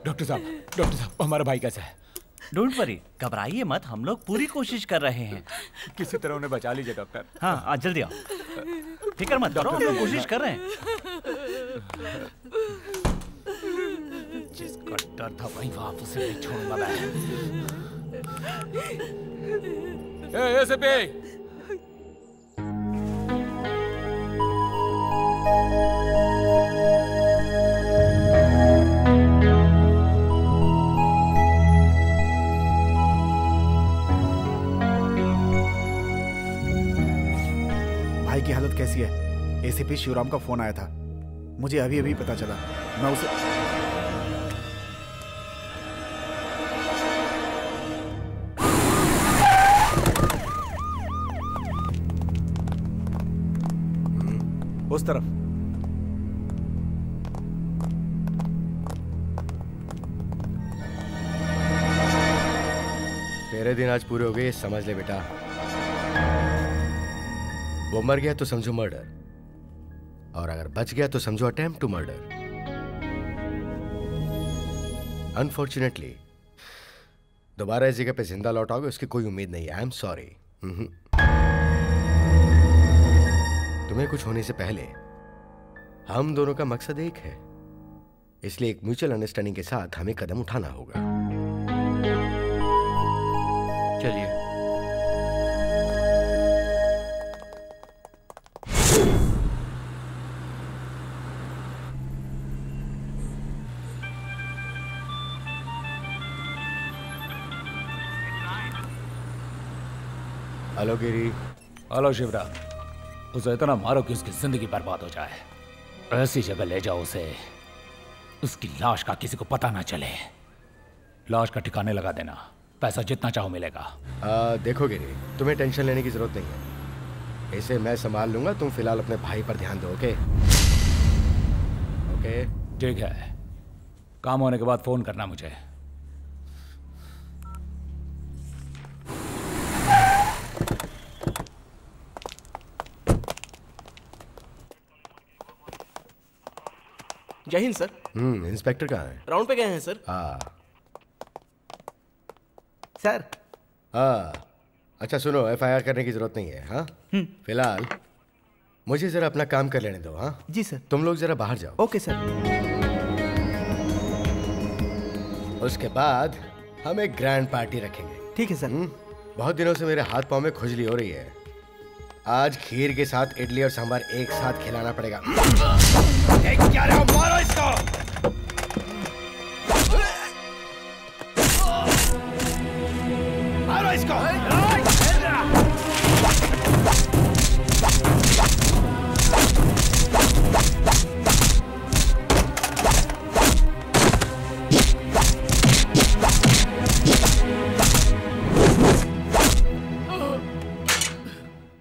डॉक्टर साहब हमारा भाई कैसा है? डोंट वरी, घबराइए मत, हम लोग पूरी कोशिश कर रहे हैं। किसी तरह उन्हें बचा लीजिए डॉक्टर। हाँ आज जल्दी आओ, फिक्र मत करो, हम लोग कोशिश कर रहे हैं। जिसका डर था वही वापस से नहीं छोड़ूंगा मैं। ऐसे पे भाई की हालत कैसी है? एसीपी शिवराम का फोन आया था, मुझे अभी अभी पता चला। मैं उसे उस तरफ। तेरे दिन आज पूरे हो गए, समझ ले बेटा। वो मर गया तो समझो मर्डर, और अगर बच गया तो समझो अटेम्प्ट टू मर्डर। अनफॉर्चुनेटली दोबारा इस जगह पे जिंदा लौटाओगे उसकी कोई उम्मीद नहीं है। I am sorry. तुम्हें कुछ होने से पहले हम दोनों का मकसद एक है, इसलिए एक म्यूचुअल अंडरस्टैंडिंग के साथ हमें कदम उठाना होगा। चलिए। हेलो गिरी। हेलो शिवराम। उसे इतना मारो कि उसकी जिंदगी बर्बाद हो जाए। ऐसी जगह ले जाओ उसे, उसकी लाश का किसी को पता ना चले। लाश का ठिकाने लगा देना, पैसा जितना चाहो मिलेगा। देखो गिरी, तुम्हें टेंशन लेने की जरूरत नहीं है, इसे मैं संभाल लूंगा। तुम फिलहाल अपने भाई पर ध्यान दो। ओके ओके ठीक है, काम होने के बाद फोन करना मुझे। जय हिंद सर। इंस्पेक्टर कहाँ है? राउंड पे गए हैं सर। सर। अच्छा सुनो, एफआईआर करने की जरूरत नहीं है। हाँ फिलहाल मुझे जरा अपना काम कर लेने दो। हाँ जी सर। तुम लोग जरा बाहर जाओ। Okay sir. उसके बाद हम एक ग्रैंड पार्टी रखेंगे। ठीक है सर। बहुत दिनों से मेरे हाथ पांव में खुजली हो रही है, आज खीर के साथ इडली और सांभर एक साथ खिलाना पड़ेगा। क्या रहे हो? मारो इसको। मारो इसको।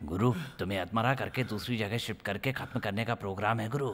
गुरु, तुम्हें अदमरा करके दूसरी जगह शिफ्ट करके खत्म करने का प्रोग्राम है गुरु।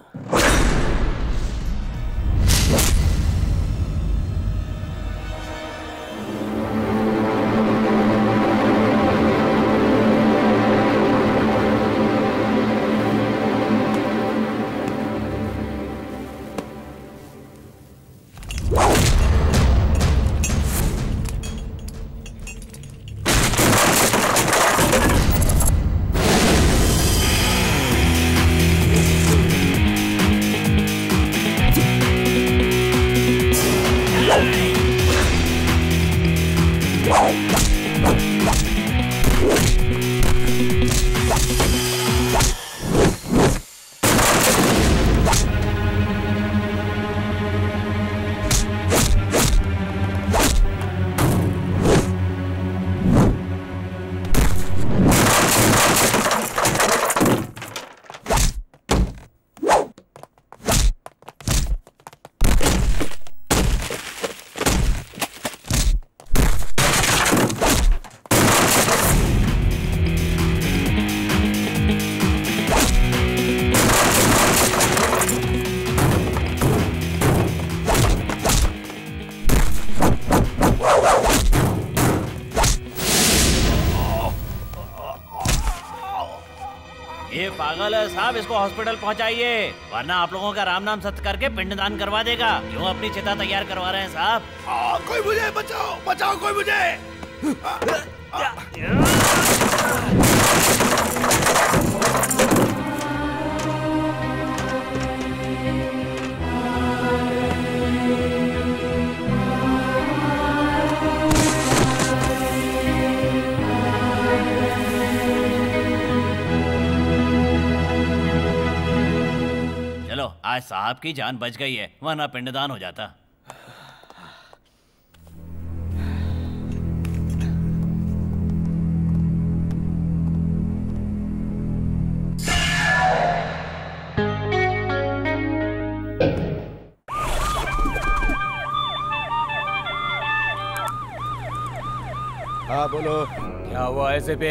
पागल है साहब, इसको हॉस्पिटल पहुंचाइए, वरना आप लोगों का राम नाम सत्य करके पिंडदान करवा देगा। क्यों अपनी चिता तैयार करवा रहे हैं साहब? कोई मुझे बचाओ, बचाओ कोई मुझे। चलो, आज साहब की जान बच गई है, वरना पिंडदान हो जाता। हाँ बोलो। क्या हुआ ऐसे पे?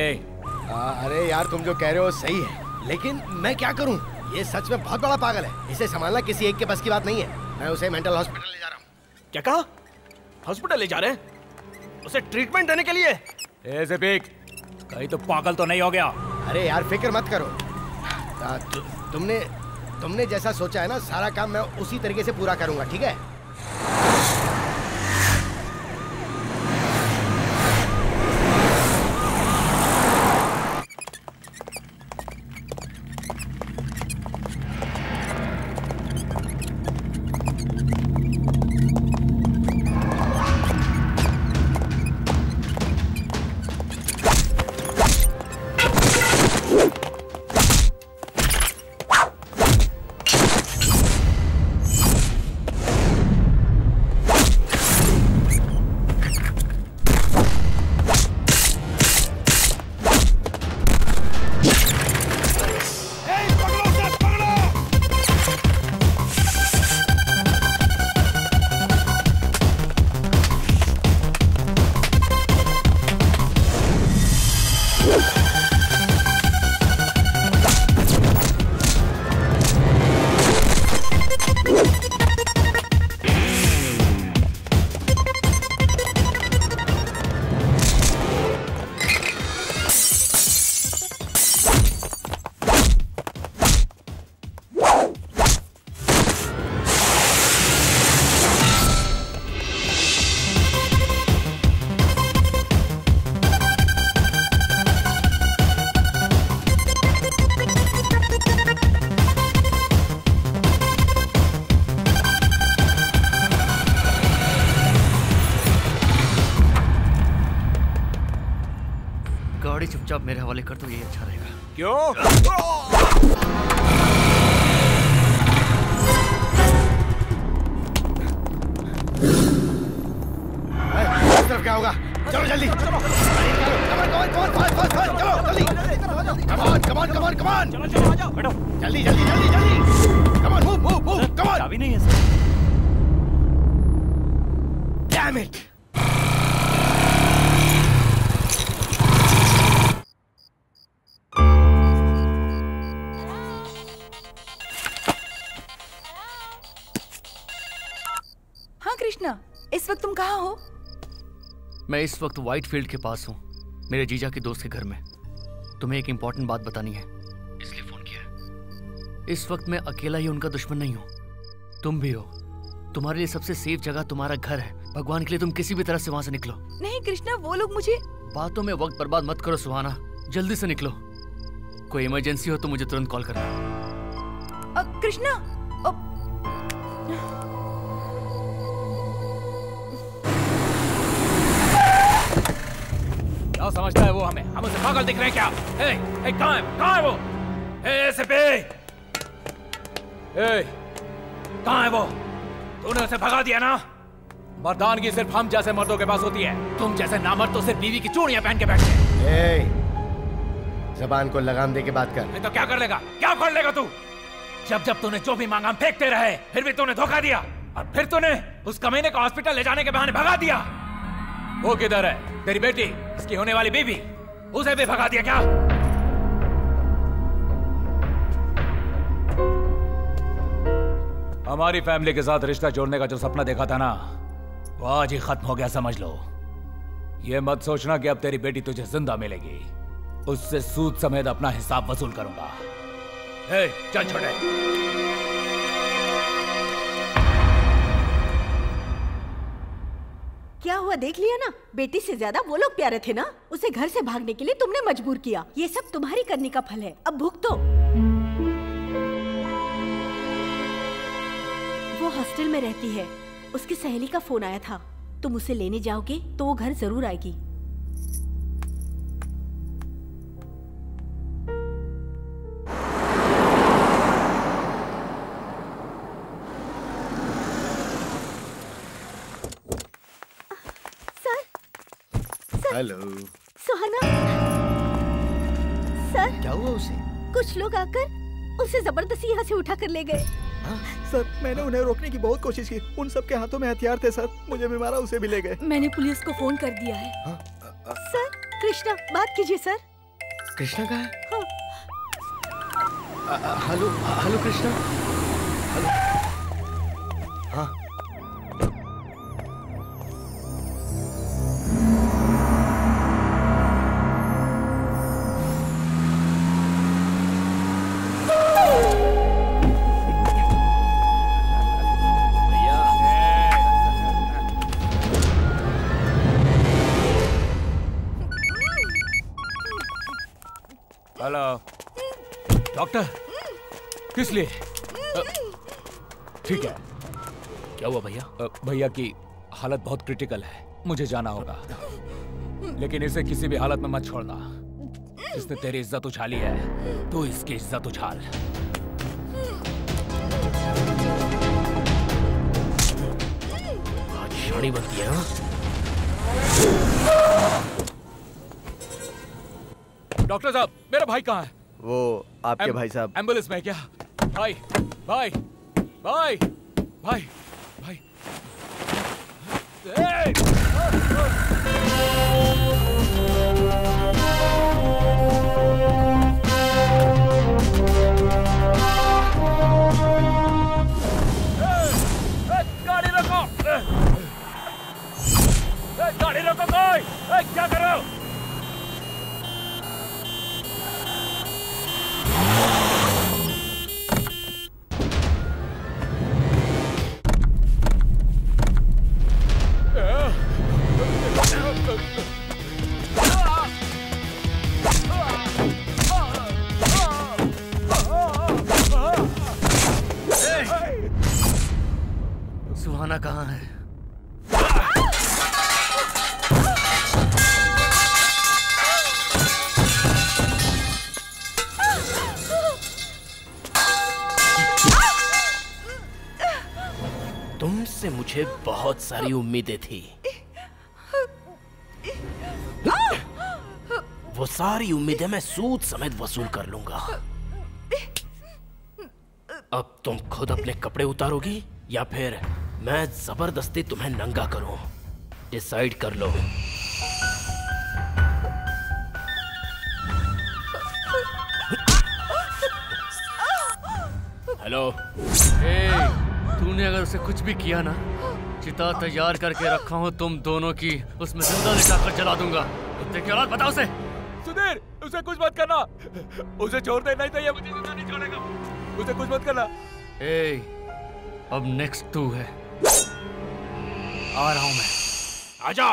अरे यार तुम जो कह रहे हो सही है, लेकिन मैं क्या करूं? ये सच में बहुत बड़ा पागल है, इसे संभालना किसी एक के बस की बात नहीं है। मैं उसे मेंटल हॉस्पिटल ले जा रहा हूँ। क्या कहा? हॉस्पिटल ले जा रहे हैं? उसे ट्रीटमेंट देने के लिए? ऐसे पीक, कहीं तो पागल तो नहीं हो गया? अरे यार फिक्र मत करो। तुमने जैसा सोचा है ना, सारा काम मैं उसी तरीके से पूरा करूंगा, ठीक है? गाड़ी चुपचाप मेरे हवाले कर दो, ये अच्छा रहेगा। क्यों? इस तरफ क्या होगा? चलो जल्दी, चलो जल्दी जल्दी जल्दी जल्दी, कमान मूव मूव मूव, कमान। चाबी नहीं है सर। Damn it. हाँ कृष्णा, इस वक्त तुम कहाँ हो? मैं इस वक्त व्हाइट फील्ड के पास हूँ, मेरे जीजा के दोस्त के घर में। तुम्हें एक इंपॉर्टेंट बात बतानी है, इसलिए फोन किया है। इस वक्त मैं अकेला ही उनका दुश्मन नहीं हूँ, तुम भी हो। तुम्हारे लिए सबसे सेफ जगह तुम्हारा घर है। भगवान के लिए तुम किसी भी तरह से वहां से निकलो। नहीं कृष्णा, वो लोग मुझे। बातों में वक्त बर्बाद मत करो सुहाना, जल्दी से निकलो। कोई इमरजेंसी हो तो मुझे तुरंत कॉल करना। कृष्णा, क्या समझता है वो हमें? हम उसे पागल दिख रहे हैं क्या? कहाँ है वो? कहाँ है वो? तूने उसे भगा दिया ना? मर्दानगी सिर्फ हम जैसे मर्दों के पास होती है। तुम जैसे नामर्द तो सिर्फ बीवी की चूड़ियां पहन के बैठते हैं। ज़बान को लगाम दे के बात कर। नहीं तो क्या कर लेगा? क्या कर लेगा तू? जब जब तूने जो भी मांगा हम फेंकते रहे, फिर भी तूने धोखा दिया, और फिर तूने उस कमीने को हॉस्पिटल ले जाने के बहाने भगा दिया। वो किधर है? तेरी बेटी, इसकी होने वाली बीवी, उसे भी भगा दिया क्या? हमारी फैमिली के साथ रिश्ता जोड़ने का जो सपना देखा था ना, वो आज ही खत्म हो गया, समझ लो। ये मत सोचना कि अब तेरी बेटी तुझे जिंदा मिलेगी। उससे सूद समेत अपना हिसाब वसूल करूंगा। ए, चल छोटे। क्या हुआ देख लिया ना, बेटी से ज्यादा वो लोग प्यारे थे ना। उसे घर से भागने के लिए तुमने मजबूर किया। ये सब तुम्हारी करनी का फल है, अब भुगतो। वो हॉस्टल में रहती है, उसकी सहेली का फोन आया था। तुम उसे लेने जाओगे तो वो घर जरूर आएगी। हेलो सुहाना। सर क्या हुआ उसे? कुछ लोग आकर उसे जबरदस्ती यहाँ से उठा कर ले गए। सर मैंने उन्हें रोकने की बहुत कोशिश की, उन सब के हाथों में हथियार थे सर। मुझे भी मारा, उसे भी ले गए। मैंने पुलिस को फोन कर दिया है। सर कृष्णा बात कीजिए सर। कृष्णा कहाँ है? हाँ। Hello hello Krishna. हेलो। हाँ हेलो डॉक्टर, किस लिए? ठीक है। क्या हुआ भैया? भैया की हालत बहुत क्रिटिकल है, मुझे जाना होगा। लेकिन इसे किसी भी हालत में मत छोड़ना। इसने तेरी इज्जत उछाली है, तू इसकी इज्जत उछाल। आज शाड़ी बनती है हाँ? डॉक्टर साहब, मेरा भाई कहाँ है? वो आपके भाई साहब एम्बुलेंस में है क्या? भाई भाई भाई भाई भाई गाड़ी रोको! गाड़ी रोको कोई! क्या कर रहे हो? सुहाना कहाँ है? तुमसे मुझे बहुत सारी उम्मीदें थी। वो सारी उम्मीदें मैं सूद समेत वसूल कर लूंगा। अब तुम खुद अपने कपड़े उतारोगी या फिर मैं जबरदस्ती तुम्हें नंगा करूं? डिसाइड कर लो। हेलो। तूने अगर उसे कुछ भी किया ना, चिता तैयार करके रखा हूँ तुम दोनों की, उसमें जिंदा लिटाकर जला दूंगा। कुत्ते की औलाद, बता उसे। सुधीर, उसे कुछ मत करना। उसे छोड़ दे, नहीं तो ये मुझे जिंदा नहीं छोड़ेगा। उसे कुछ मत करना। अब नेक्स्ट तू है। आ रहा हूं मैं। आजा।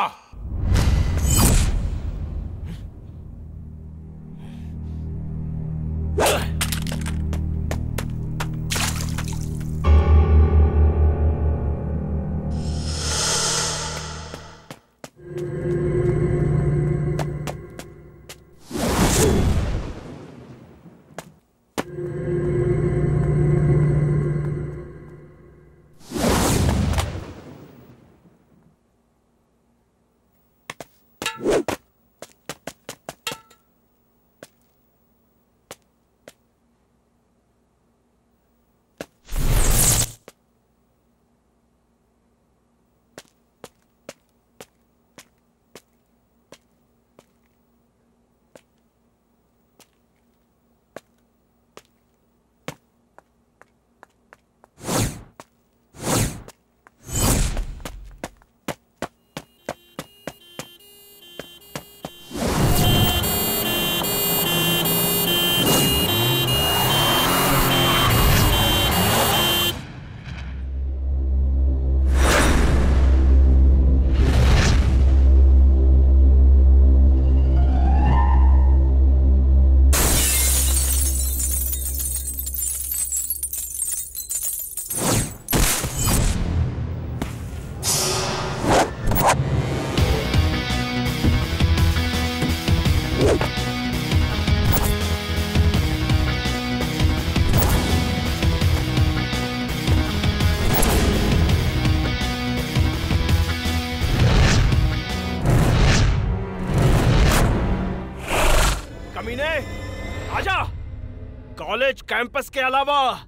कॉलेज कैंपस के अलावा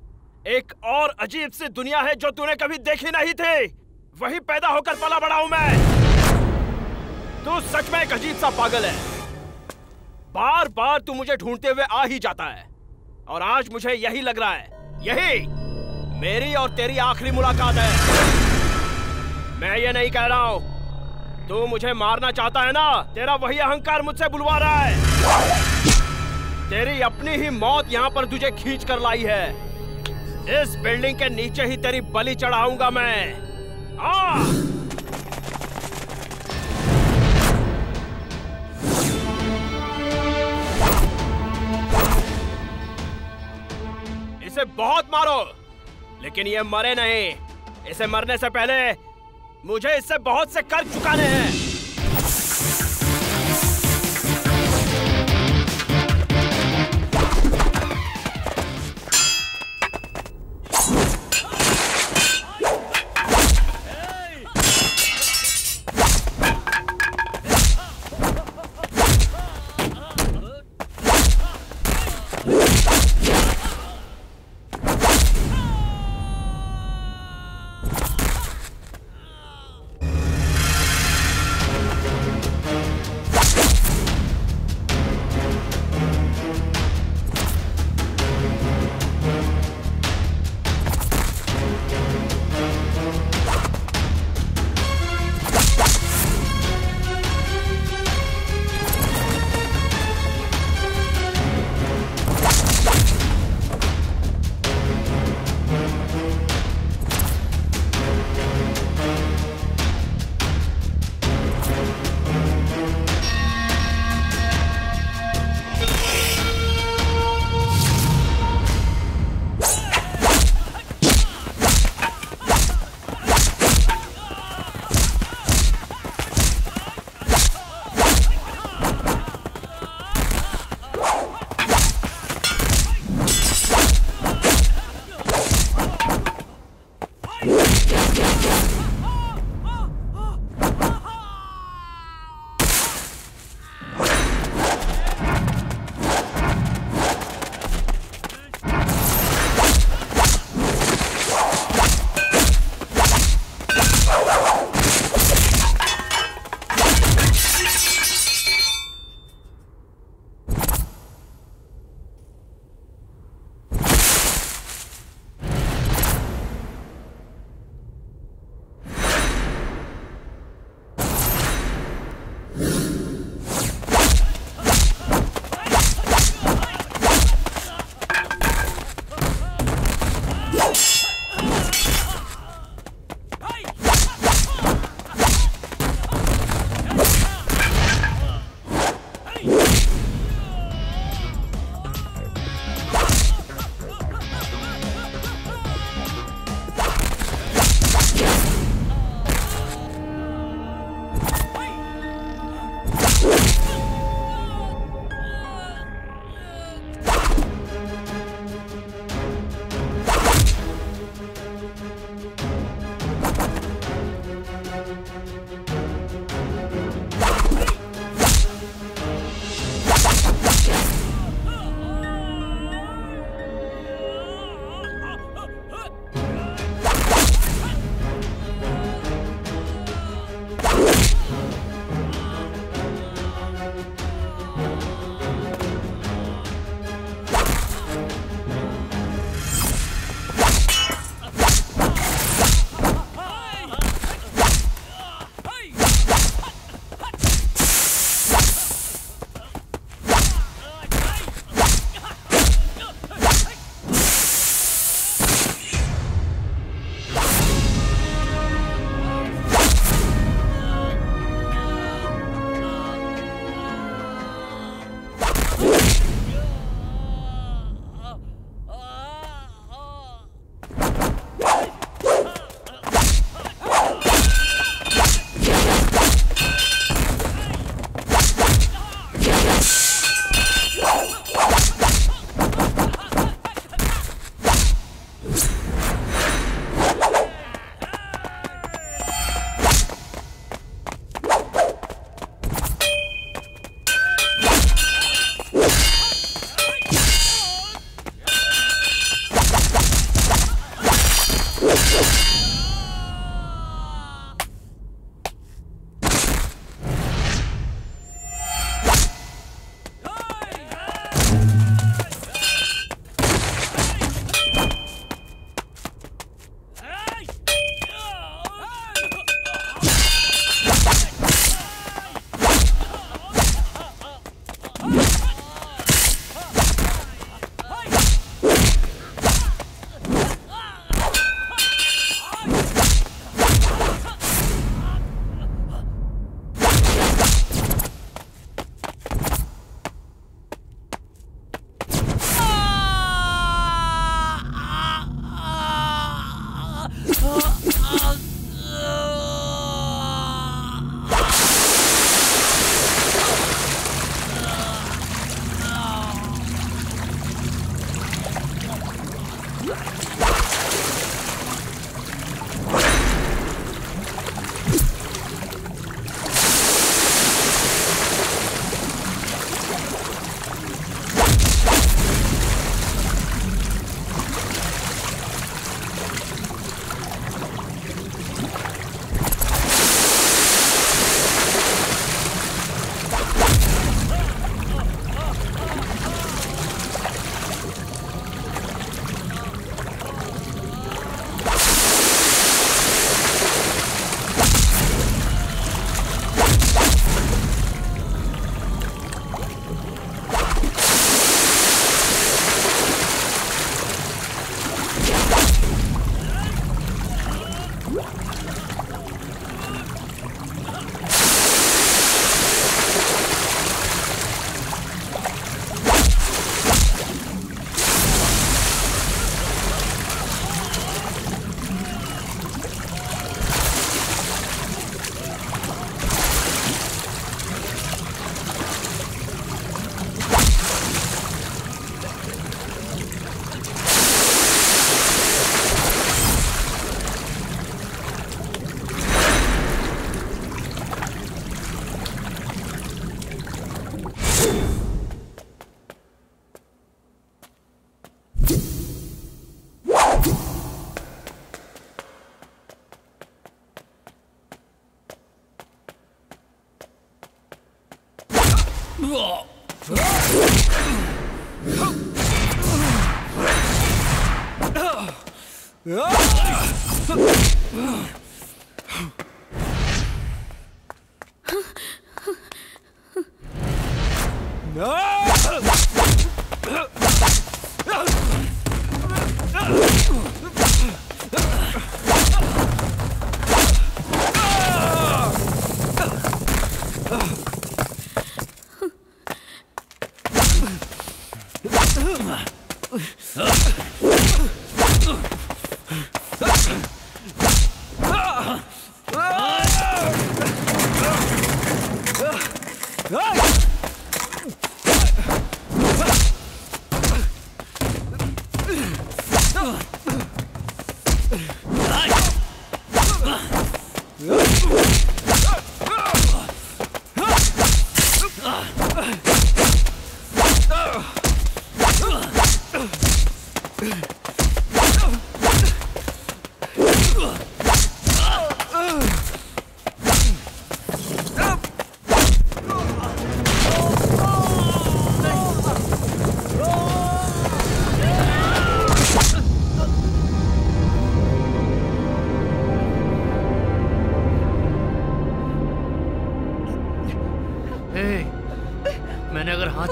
एक और अजीब सी दुनिया है जो तूने कभी देखी नहीं थी। वही पैदा होकर पला बड़ा हूं मैं। तू सच में एक अजीब सा पागल है। बार बार तू मुझे ढूंढते हुए आ ही जाता है और आज मुझे यही लग रहा है, यही मेरी और तेरी आखिरी मुलाकात है। मैं ये नहीं कह रहा हूं तू मुझे मारना चाहता है ना, तेरा वही अहंकार मुझसे बुलवा रहा है। तेरी अपनी ही मौत यहाँ पर तुझे खींच कर लाई है। इस बिल्डिंग के नीचे ही तेरी बलि चढ़ाऊंगा मैं। इसे बहुत मारो, लेकिन ये मरे नहीं। इसे मरने से पहले मुझे इससे बहुत से कर्ज चुकाने हैं।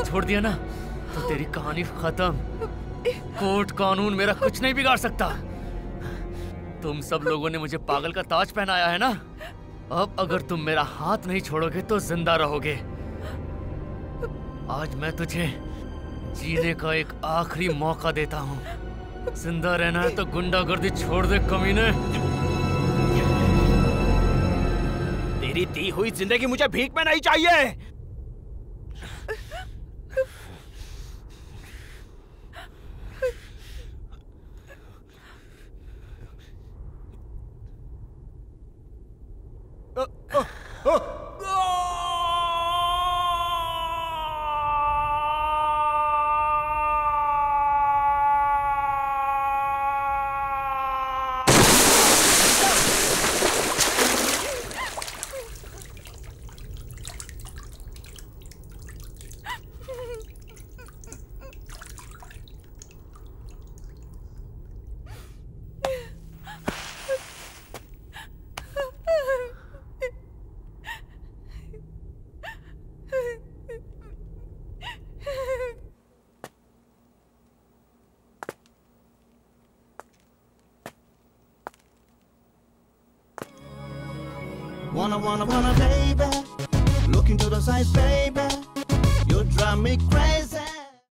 छोड़ दिया ना तो तेरी कहानी खत्म। कोर्ट कानून मेरा कुछ नहीं बिगाड़ सकता। तुम सब लोगों ने मुझे पागल का ताज पहनाया है ना, अब अगर तुम मेरा हाथ नहीं छोड़ोगे तो जिंदा रहोगे। आज मैं तुझे जीने का एक आखिरी मौका देता हूँ। जिंदा रहना है तो गुंडागर्दी छोड़ दे कमीने। तेरी दी हुई जिंदगी मुझे भीख में नहीं चाहिए। wanna, baby. Look into those eyes, baby. You drive me crazy.